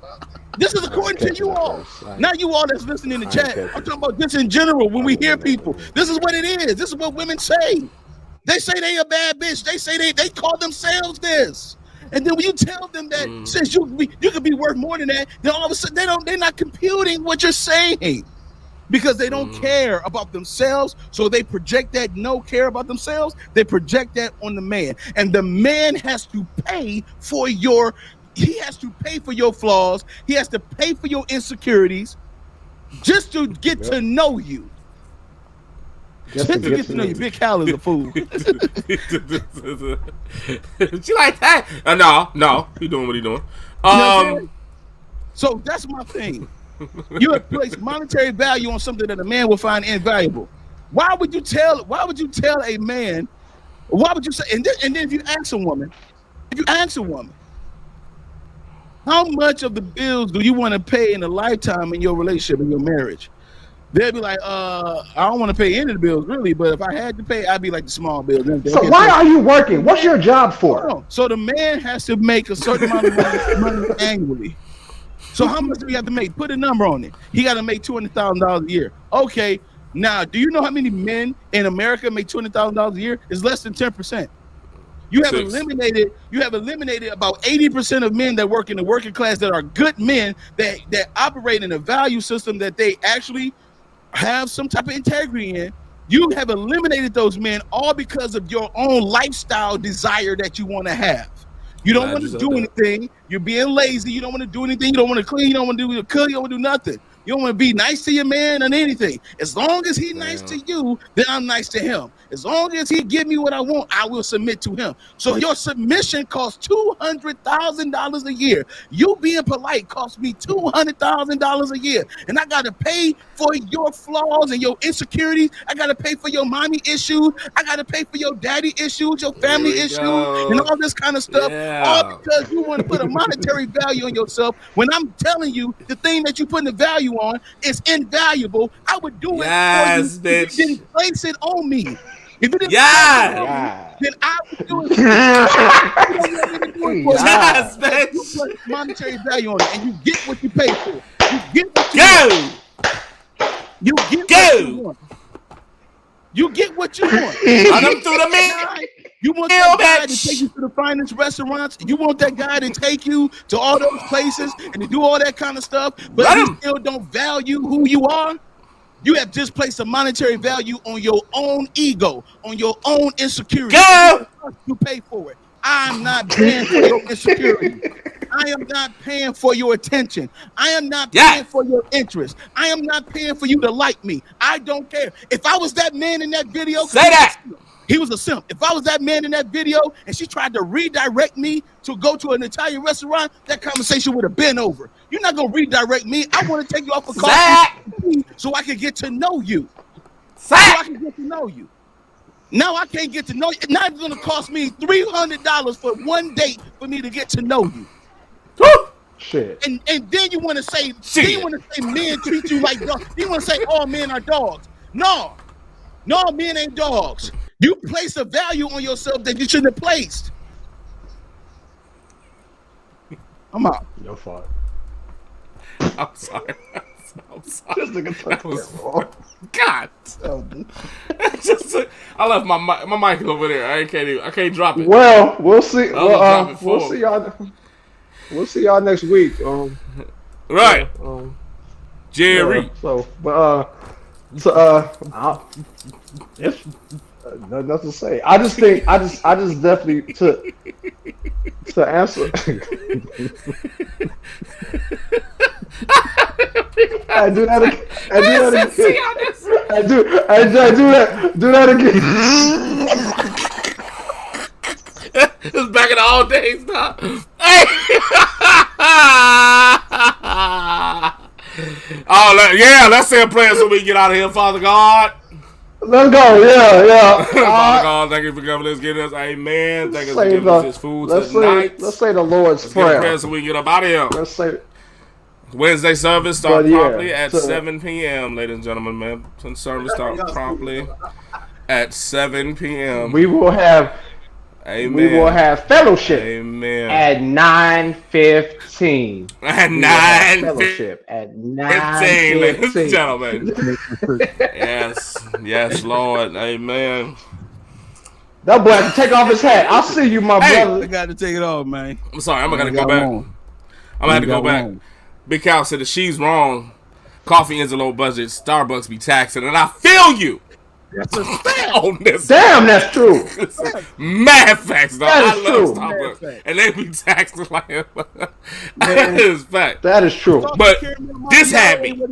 This is according to you all. Not you all that's listening in the chat. I'm talking about this in general. When we hear people, this is what it is. This is what women say. They say they a bad bitch. They say they call themselves this. And then when you tell them that since you could be worth more than that, then all of a sudden they're not computing what you're saying. Because they don't care about themselves, so they project that no care about themselves. They project that on the man, and the man has to pay for your. He has to pay for your flaws. He has to pay for your insecurities, just to get to know you. Just to get to know you. Big Cal is a fool.
She like that? No, he doing what he doing.
So that's my thing. You have placed monetary value on something that a man will find invaluable. Why would you tell a man? Why would you say? And then if you ask a woman, how much of the bills do you want to pay in a lifetime in your relationship, in your marriage? They'll be like, I don't want to pay any of the bills, really, but if I had to pay, I'd be like the small bills.
So why are you working? What's your job for?
So the man has to make a certain amount of money annually. So how much do we have to make? Put a number on it. He got to make $200,000 a year. Okay, now, do you know how many men in America make $200,000 a year? It's less than 10%. You have eliminated about 80% of men that work in the working class that are good men that operate in a value system that they actually have some type of integrity in. You have eliminated those men all because of your own lifestyle desire that you want to have. You don't want to do anything. You're being lazy. You don't want to do anything. You don't want to clean. You don't want to do cook. You don't want to do nothing. You don't want to be nice to your man and anything. As long as he's nice to you, then I'm nice to him. As long as he give me what I want, I will submit to him. So your submission costs $200,000 a year. You being polite costs me $200,000 a year. And I got to pay for your flaws and your insecurities. I got to pay for your mommy issues. I got to pay for your daddy issues, your family issues, and all this kind of stuff. Yeah. All because you want to put a monetary value on yourself. When I'm telling you the thing that you put the value on is invaluable, I would do it for you. Bitch. You didn't place it on me. If you didn't then I would do it. Yes, bitch. You put monetary value on it, and you get what you pay for. You get what you want. You get what you want. You get what you want.
Run them through the meat.
You want that guy to take you to the finest restaurants. You want that guy to take you to all those places and to do all that kind of stuff, but you still don't value who you are. You have just placed a monetary value on your own ego, on your own insecurity. You pay for it. I'm not paying for your insecurity. I am not paying for your attention. I am not paying for your interest. I am not paying for you to like me. I don't care. If I was that man in that video, he was a simp. If I was that man in that video and she tried to redirect me to go to an Italian restaurant, that conversation would have been over. You're not going to redirect me. I want to take you off a call so I can get to know you. So I can get to know you. Now I can't get to know you. Now it's going to cost me $300 for one date for me to get to know you.
Shit.
And then you want to say, men treat you like dogs. You want to say all men are dogs. No, men ain't dogs. You place a value on yourself that you shouldn't have placed. I'm out.
Your fault.
I'm sorry.
This nigga
God. I left my mic over there. I can't drop it.
Well, we'll see. We'll see y'all. We'll see y'all next week.
Right. Jerry.
It's nothing to say. I just definitely to answer. I do that again. I do that again.
It's back in the old days now. Let's say a prayer so we can get out of here, Father God.
Let's go, yeah.
Father God, thank you for coming. Let's get us, amen. Thank you for giving us this food tonight.
Let's say the Lord's
Prayer.
Prayer.
Prayer so we can get up out of here.
Let's say
Wednesday service start promptly at 7 p.m., ladies and gentlemen, man. Service start promptly at 7 p.m.
We will have fellowship.
Amen.
At 9:15.
At 9:15.
At 9:15,
ladies and gentlemen. Yes, Lord. Amen.
That boy has to take off his hat. I'll see you, my brother.
I got to take it off, man.
I'm sorry. I'm gonna go back. I'm gonna have to go back. Big Cal said that she's wrong. Coffee is a low budget. Starbucks be taxing, and I feel you.
That's a fact.
On this.
Damn, that's true.
Mad facts, though.
That is
I love
true.
Starbucks, and they be taxing like that is fact.
That is true.
But this had me.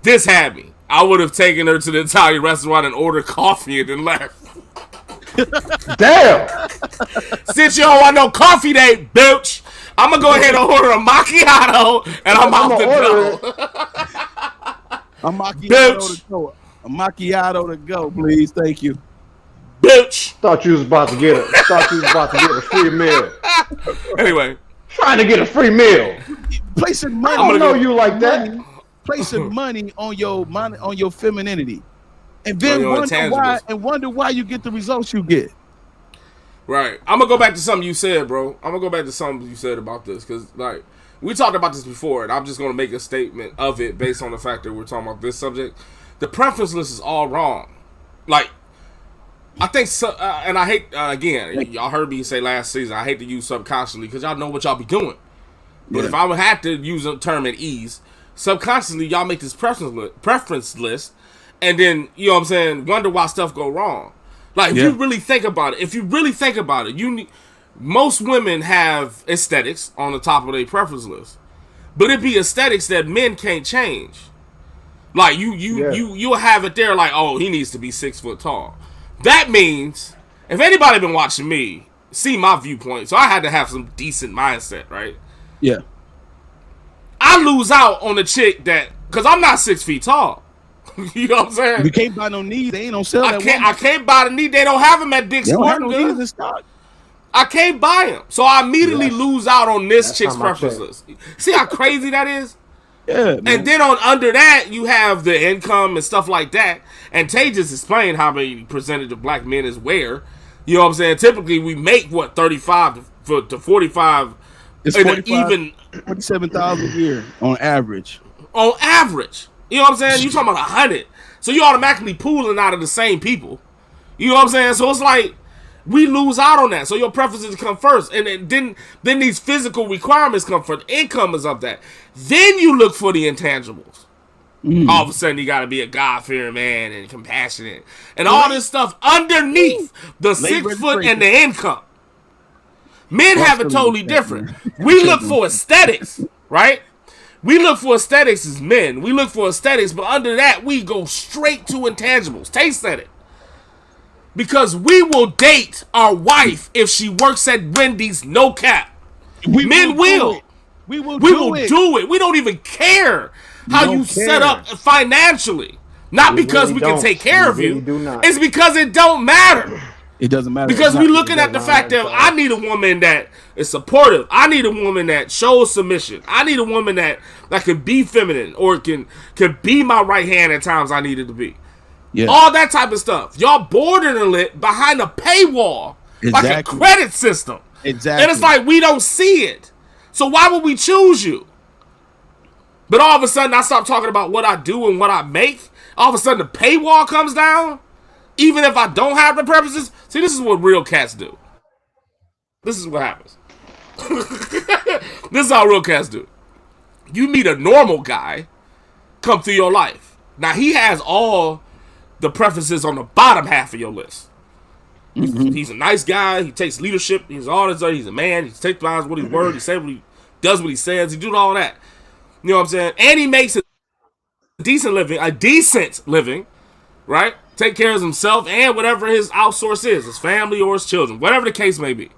This had me. I would have taken her to the Italian restaurant and ordered coffee and then left.
Damn.
Since you don't want no coffee day, bitch, I'm gonna go ahead and order a macchiato, and I'm out the door.
A macchiato to go. A macchiato to go, please. Thank you.
Bitch.
Thought you was about to get a free meal.
Anyway.
Trying to get a free meal.
Placing money.
I don't know you like that.
Placing money on your femininity. And then wonder why you get the results you get.
Right. I'm gonna go back to something you said, bro. I'm gonna go back to something you said about this, because like we talked about this before, and I'm just gonna make a statement of it based on the fact that we're talking about this subject. The preference list is all wrong. Like, I think so, and I hate again. Y'all heard me say last season. I hate to use subconsciously because y'all know what y'all be doing. But if I would have to use a term at ease, subconsciously y'all make this preference list, and then you know what I'm saying, wonder why stuff go wrong. Like if you really think about it, most women have aesthetics on the top of their preference list, but it be aesthetics that men can't change. Like you'll have it there like, oh, he needs to be 6 foot tall. That means if anybody been watching me, see my viewpoint, so I had to have some decent mindset, right?
Yeah.
I lose out on the chick that, because I'm not 6 feet tall. You know what I'm saying?
You can't buy no knees. They ain't no sell that.
I can't buy the knee. They don't have them at Dick's Sporting Goods.
In stock.
I can't buy them, so I immediately lose out on this chick's preference list. See how crazy that is?
Yeah, man.
And then under that, you have the income and stuff like that. And Tay just explained how many percentage of black men is where. You know what I'm saying? Typically, we make, 35 to 45.
It's 47,000 a year on average.
On average. You know what I'm saying? You talking about 100. So you automatically pooling out of the same people. You know what I'm saying? So it's like, we lose out on that. So your preferences come first. And then these physical requirements come first. Income is of that. Then you look for the intangibles. All of a sudden, you got to be a God-fearing man and compassionate. And all this stuff underneath the 6 foot and the income. Men have it totally different. We look for aesthetics, right? We look for aesthetics as men. We look for aesthetics, but under that, we go straight to intangibles. Tay said it. Because we will date our wife if she works at Wendy's, no cap. Men will. We will do it. We don't even care how you set up financially. Not because we can take care of you. It's because it don't matter.
It doesn't matter.
Because we're looking at the fact that I need a woman that is supportive. I need a woman that shows submission. I need a woman that can be feminine or can be my right hand at times I need it to be. Yeah. All that type of stuff. Y'all bordering it behind a paywall. Like a credit system.
Exactly.
And it's like we don't see it. So why would we choose you? But all of a sudden I stop talking about what I do and what I make. All of a sudden the paywall comes down. Even if I don't have the preferences. See, this is what real cats do. This is what happens. This is how real cats do. You meet a normal guy come through your life. Now he has all the preferences on the bottom half of your list. He's a nice guy. He takes leadership. He's all this. He's a man. He takes what his word. He says what he does. What he says. He does all that. You know what I'm saying? And he makes a decent living, right? Take care of himself and whatever his outsource is, his family or his children, whatever the case may be.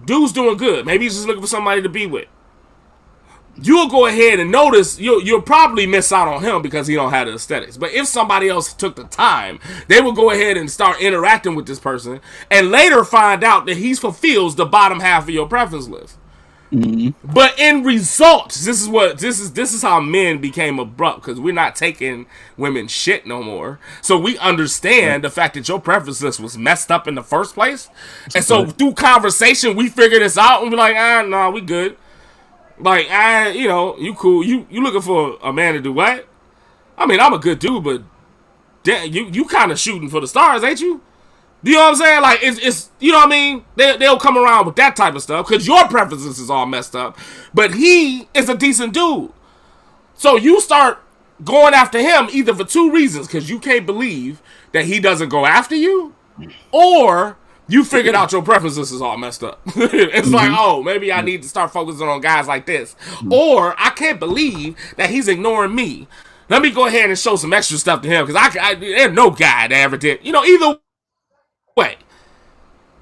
Dude's doing good. Maybe he's just looking for somebody to be with. you'll go ahead and notice you'll probably miss out on him because he don't have the aesthetics. But if somebody else took the time, they will go ahead and start interacting with this person and later find out that he fulfills the bottom half of your preference list. Mm-hmm. But in results, this is how men became abrupt, because we're not taking women's shit no more. So we understand the fact that your preference list was messed up in the first place. And so through conversation, we figure this out and we're like, nah, we good. Like, you cool. You looking for a man to do what? I mean, I'm a good dude, but damn, you kind of shooting for the stars, ain't you? You know what I'm saying? Like, it's you know what I mean? They'll come around with that type of stuff because your preferences is all messed up. But he is a decent dude. So you start going after him either for two reasons, because you can't believe that he doesn't go after you, or you figured out your preferences is all messed up. It's like, oh, maybe I need to start focusing on guys like this. Or I can't believe that he's ignoring me. Let me go ahead and show some extra stuff to him, because there's no guy that ever did. You know, either way.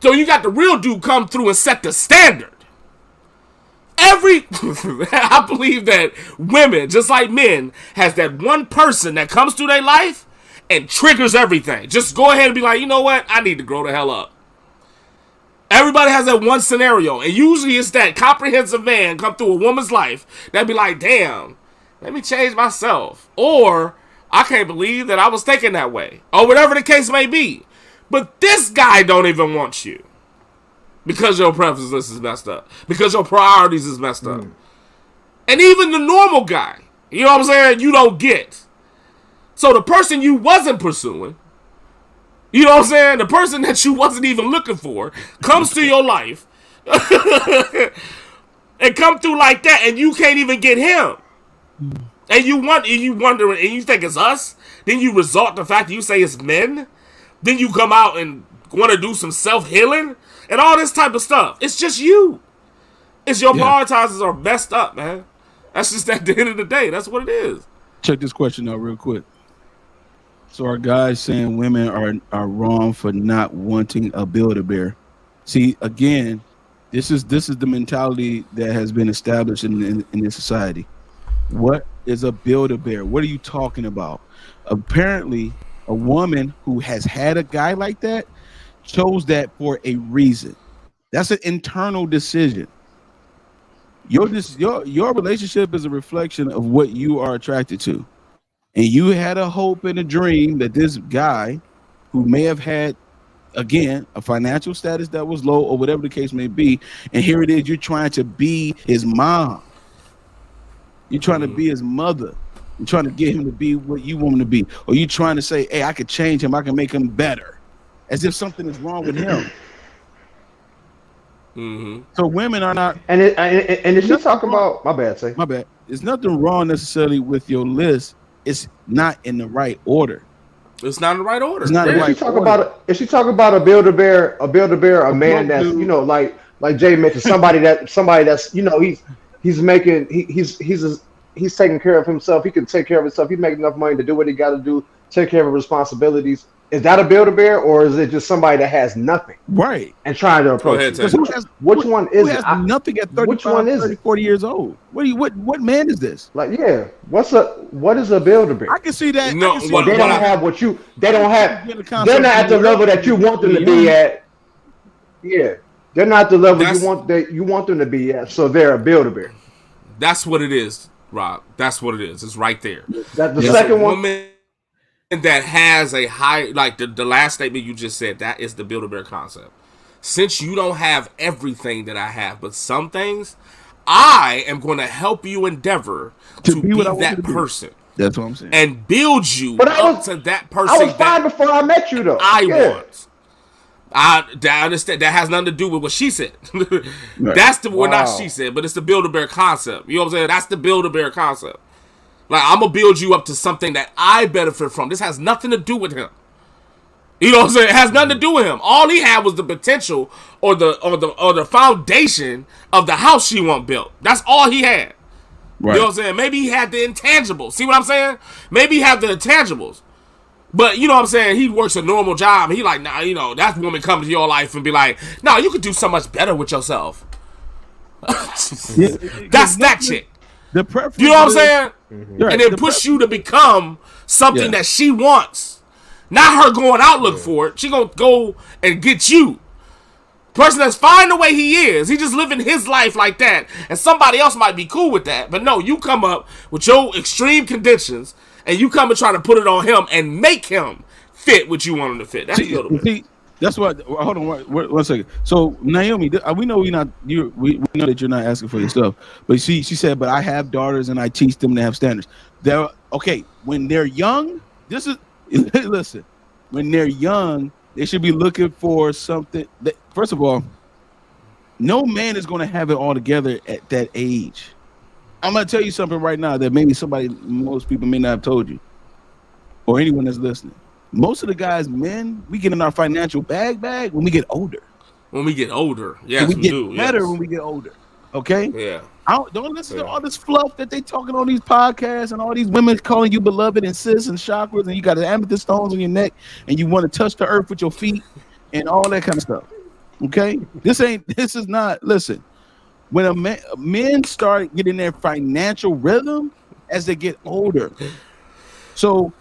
So you got the real dude come through and set the standard. I believe that women, just like men, has that one person that comes through their life and triggers everything. Just go ahead and be like, you know what? I need to grow the hell up. Everybody has that one scenario, and usually it's that comprehensive man come through a woman's life that be like, damn, let me change myself. Or, I can't believe that I was thinking that way. Or whatever the case may be. But this guy don't even want you. Because your preference list is messed up. Because your priorities is messed up. And even the normal guy, you know what I'm saying, you don't get. So the person you wasn't pursuing, you know what I'm saying, the person that you wasn't even looking for, comes to your life and come through like that, and you can't even get him. And you wonder, and you think it's us. Then you resort to the fact that you say it's men. Then you come out and want to do some self-healing and all this type of stuff. It's just you. It's your prioritizers are messed up, man. That's just at the end of the day. That's what it is.
Check this question out real quick. So are guys saying women are wrong for not wanting a Build-A-Bear? See, again, this is the mentality that has been established in this society. What is a Build-A-Bear? What are you talking about? Apparently, a woman who has had a guy like that chose that for a reason. That's an internal decision. Your relationship is a reflection of what you are attracted to. And you had a hope and a dream that this guy, who may have had, again, a financial status that was low or whatever the case may be, and here it is, you're trying to be his mom. You're trying to be his mother. You're trying to get him to be what you want him to be. Or you're trying to say, hey, I could change him. I can make him better. As if something is wrong with him. Mm-hmm. So women are not...
And if you talk about... My bad, say.
My bad. There's nothing wrong necessarily with your list. It's not in the right order.
It's not in the right order.
It's not in the right order.
If you talk about a Build-A-Bear, a man that's, you know, like Jay mentioned, somebody that's, you know, he's taking care of himself. He can take care of himself. He's making enough money to do what he got to do, take care of his responsibilities. Is that a Build-A-Bear, or is it just somebody that has nothing?
Right.
And trying to approach it? Which one is it?
Nothing at 35, 30, 40 years old. What man is this?
Like, yeah. What is a Build-A-Bear?
I can see that.
No,
they don't have what you. They don't have. They're not at the level that you want them to be at. Yeah, they're not the level you want them to be at. So they're a Build-A-Bear.
That's what it is, Rob. That's what it is. It's right there.
That the second one.
That has a high, like the last statement you just said, that is the Build-A-Bear concept. Since you don't have everything that I have, but some things, I am going to help you endeavor to be that person.
That's what I'm saying.
And build you up to that person.
I was fine before I met you, though.
Want. I understand. That has nothing to do with what she said. Right. That's not she said, but it's the Build-A-Bear concept. You know what I'm saying? That's the Build-A-Bear concept. Like, I'm going to build you up to something that I benefit from. This has nothing to do with him. You know what I'm saying? It has nothing to do with him. All he had was the potential or the foundation of the house she want built. That's all he had. Right. You know what I'm saying? Maybe he had the intangibles. See what I'm saying? Maybe he had the intangibles. But, you know what I'm saying? He works a normal job. He like, nah, you know, that woman comes to your life and be like, no, you could do so much better with yourself. That's that chick.
The preference.
You know what I'm saying?
Right.
And then push you to become something that she wants. Not her going out look for it. She gonna go and get you. Person that's fine the way he is. He just living his life like that. And somebody else might be cool with that. But no, you come up with your extreme conditions and you come and try to put it on him and make him fit what you want him to fit. That's
that's what. Hold on, one second. So Naomi, we know we know that you're not asking for yourself, but she said, but I have daughters and I teach them to have standards. When they're young, listen. When they're young, they should be looking for something. First of all, no man is going to have it all together at that age. I'm going to tell you something right now that maybe most people may not have told you, or anyone that's listening. Most of the guys, men, we get in our financial bag when we get older.
When we get older, yes,
we get better when we get older. Okay.
Yeah.
Don't listen to all this fluff that they talking on these podcasts and all these women calling you beloved and sis and chakras, and you got the amethyst stones on your neck and you want to touch the earth with your feet and all that kind of stuff. Okay. This is not. Listen, when men start getting their financial rhythm as they get older. So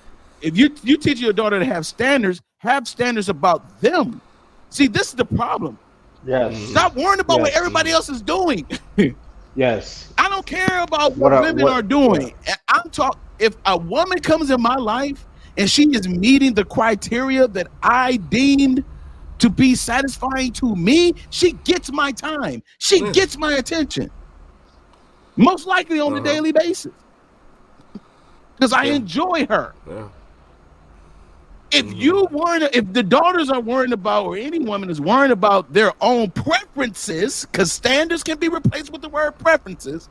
if you teach your daughter to have standards about them. See, this is the problem.
Yes.
Stop worrying about what everybody else is doing.
Yes.
I don't care about what women are doing. I'm talking. If a woman comes in my life and she is meeting the criteria that I deemed to be satisfying to me, she gets my time. She gets my attention. Most likely on a daily basis. Because I enjoy her.
Yeah.
If the daughters are worrying about, or any woman is worrying about their own preferences, because standards can be replaced with the word preferences,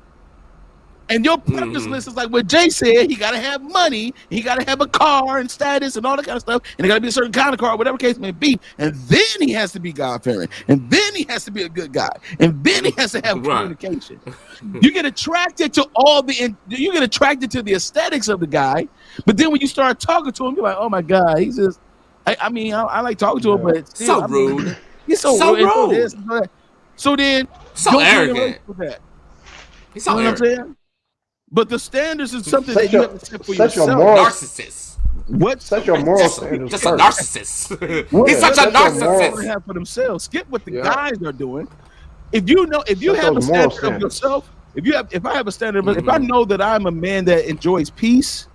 and your preference list is like what Jay said, he got to have money, he got to have a car and status and all that kind of stuff, and it got to be a certain kind of car, whatever case may be, and then he has to be God-fearing, and then he has to be a good guy, and then he has to have communication. You get attracted to the aesthetics of the guy, but then when you start talking to him, you're like, oh my God, he's just, I like talking to him, but still,
so rude.
He's so rude. So then,
so arrogant.
He's so arrogant. What I'm saying? But the standards is something that you have to set for yourself.
Narcissist.
What?
Set your moral standards
just
first.
A narcissist. He's such a narcissist.
Have for themselves. Skip what the guys are doing. If you have a standard of yourself, if I have a standard, if I know that I'm a man that enjoys peace,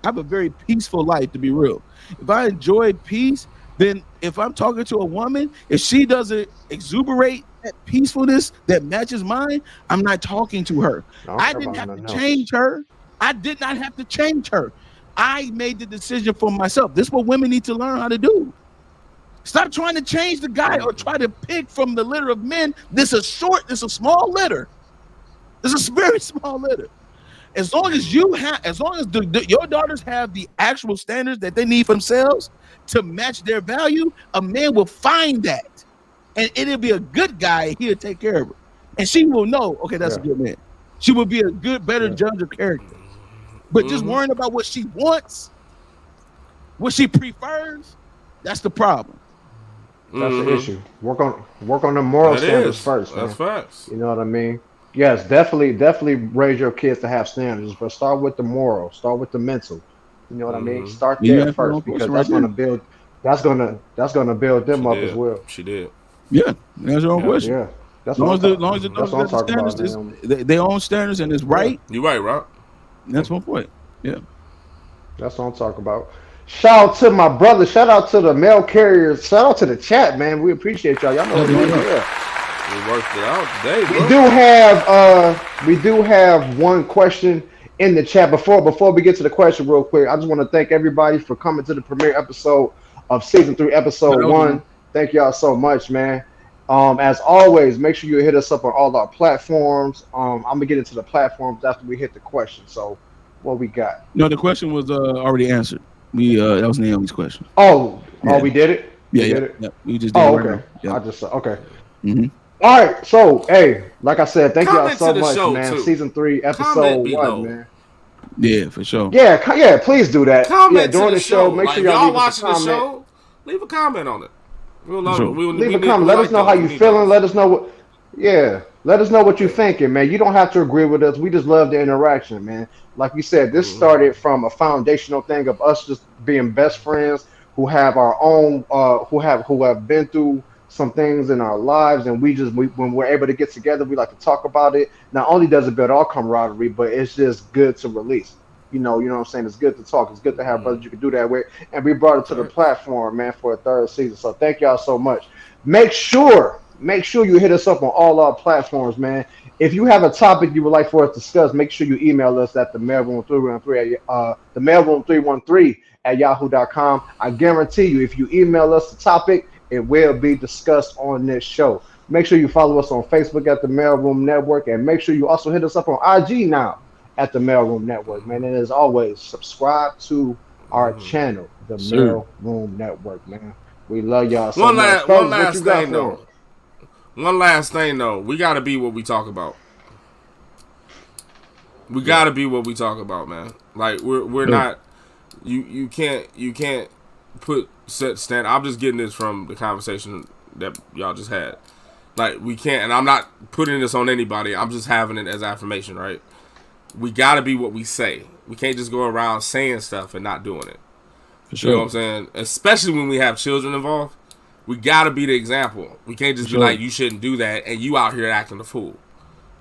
I have a very peaceful life, to be real. If I enjoy peace, then if I'm talking to a woman, if she doesn't exuberate that peacefulness that matches mine, I'm not talking to her. I didn't have to change her. I did not have to change her. I made the decision for myself. This is what women need to learn how to do. Stop trying to change the guy or try to pick from the litter of men. This is a small litter. This is a very small litter. As long as your daughters have the actual standards that they need for themselves to match their value, a man will find that. And it'll be a good guy. He'll take care of her. And she will know, okay, that's a good man. She will be a better judge of character. But just worrying about what she wants, what she prefers, that's the problem.
That's the issue. Work on the moral standards first.
That's facts.
You know what I mean? Yes, definitely raise your kids to have standards, but start with the moral, start with the mental. You know what I mean? Start there first, because that's gonna build them up as well.
She did.
Yeah, that's your own question.
Yeah,
as long as the standards, they own standards and it's right.
You're right, Rob.
That's one point. Yeah,
that's what I'm talking about. Shout out to my brother. Shout out to the mail carriers. Shout out to the chat, man. We appreciate y'all. Y'all know what we
worked it out today, bro.
We do have one question in the chat. Before we get to the question real quick, I just want to thank everybody for coming to the premiere episode of season 3, episode 1. Thank y'all so much, man. As always, make sure you hit us up on all our platforms. I'm gonna get into the platforms after we hit the question. So, what we got?
No, the question was already answered. That was Naomi's question.
Oh, we did it.
Yeah. We just did it.
Okay. Yeah. I just okay. All right. So, hey, like I said, thank y'all so much, man. Too. Season 3, episode 1, man.
Yeah, for sure.
Yeah. Please do that.
Comment
during the show. Make sure y'all
watching the show. Leave a comment on it. We'll love it.
Leave a comment. Let us know how you feeling. Let us know what. Yeah. Let us know what you're thinking, man. You don't have to agree with us. We just love the interaction, man. Like we said, this started from a foundational thing of us just being best friends who have our own, who have been through some things in our lives, and when we're able to get together, we like to talk about it. Not only does it build our camaraderie, but it's just good to release. You know what I'm saying? It's good to talk. It's good to have brothers you can do that with. And we brought it to the platform, man, for a third season. So thank y'all so much. Make sure you hit us up on all our platforms, man. If you have a topic you would like for us to discuss, make sure you email us at the mailroom 313 the mailroom 313 at yahoo.com. I guarantee you, if you email us the topic, it will be discussed on this show. Make sure you follow us on Facebook at the Mailroom Network, and make sure you also hit us up on IG now at the Mailroom Network, man. And as always, subscribe to our channel, the Mailroom Network, man. We love y'all so much.
One last thing though. We gotta be what we talk about. We gotta be what we talk about, man. Like we're not. You can't put set stand. I'm just getting this from the conversation that y'all just had. Like we can't, and I'm not putting this on anybody. I'm just having it as affirmation, right? We gotta be what we say. We can't just go around saying stuff and not doing it.
For sure.
You know what I'm saying? Especially when we have children involved. We gotta be the example. We can't just be like, you shouldn't do that, and you out here acting a fool.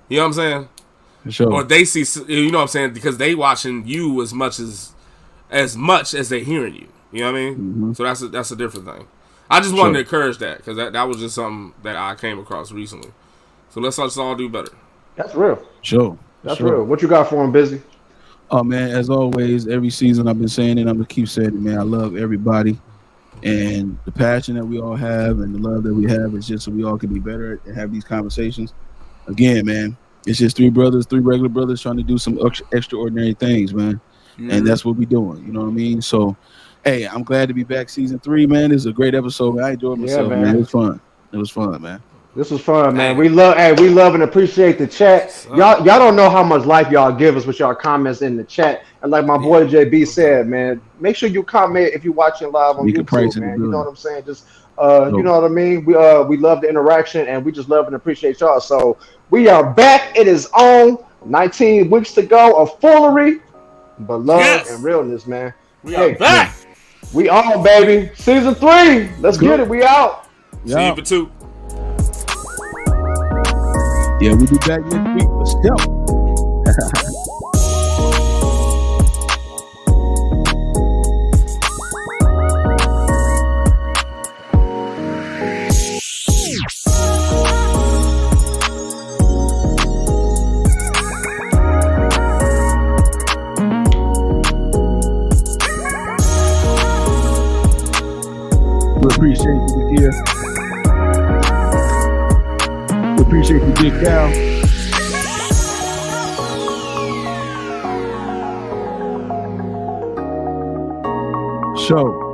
You know what I'm saying?
For sure.
Or they see, you know what I'm saying? Because they watching you as much as they hearing you. You know what I mean?
Mm-hmm.
So that's a different thing. I just wanted to encourage that because that was just something that I came across recently. So let's all do better.
That's real.
Sure.
That's real. What you got for him, Busy?
Oh man, as always, every season I've been saying it, I'm gonna keep saying it, man. I love everybody, and the passion that we all have and the love that we have is just so we all can be better and have these conversations. Again, man, it's just three regular brothers trying to do some extraordinary things, man. And that's what we're doing. You know what I mean? So, hey, I'm glad to be back. Season 3, man. This is a great episode, man. I enjoyed myself, man. It was fun. Man.
This was fun, man. We love and appreciate the chat. Y'all don't know how much life y'all give us with y'all comments in the chat. And like my boy JB said, man, make sure you comment if you're watching live on YouTube, man. You know what I'm saying? Just you know what I mean? We love the interaction, and we just love and appreciate y'all. So we are back. It is on 19 weeks to go of foolery, but love and realness, man.
We are back.
We on, baby. Season 3. Let's get it. We out.
See you for 2.
Yeah, we'll be back next week. Let's go. We appreciate you, dear. We appreciate you, Big Cal. Show.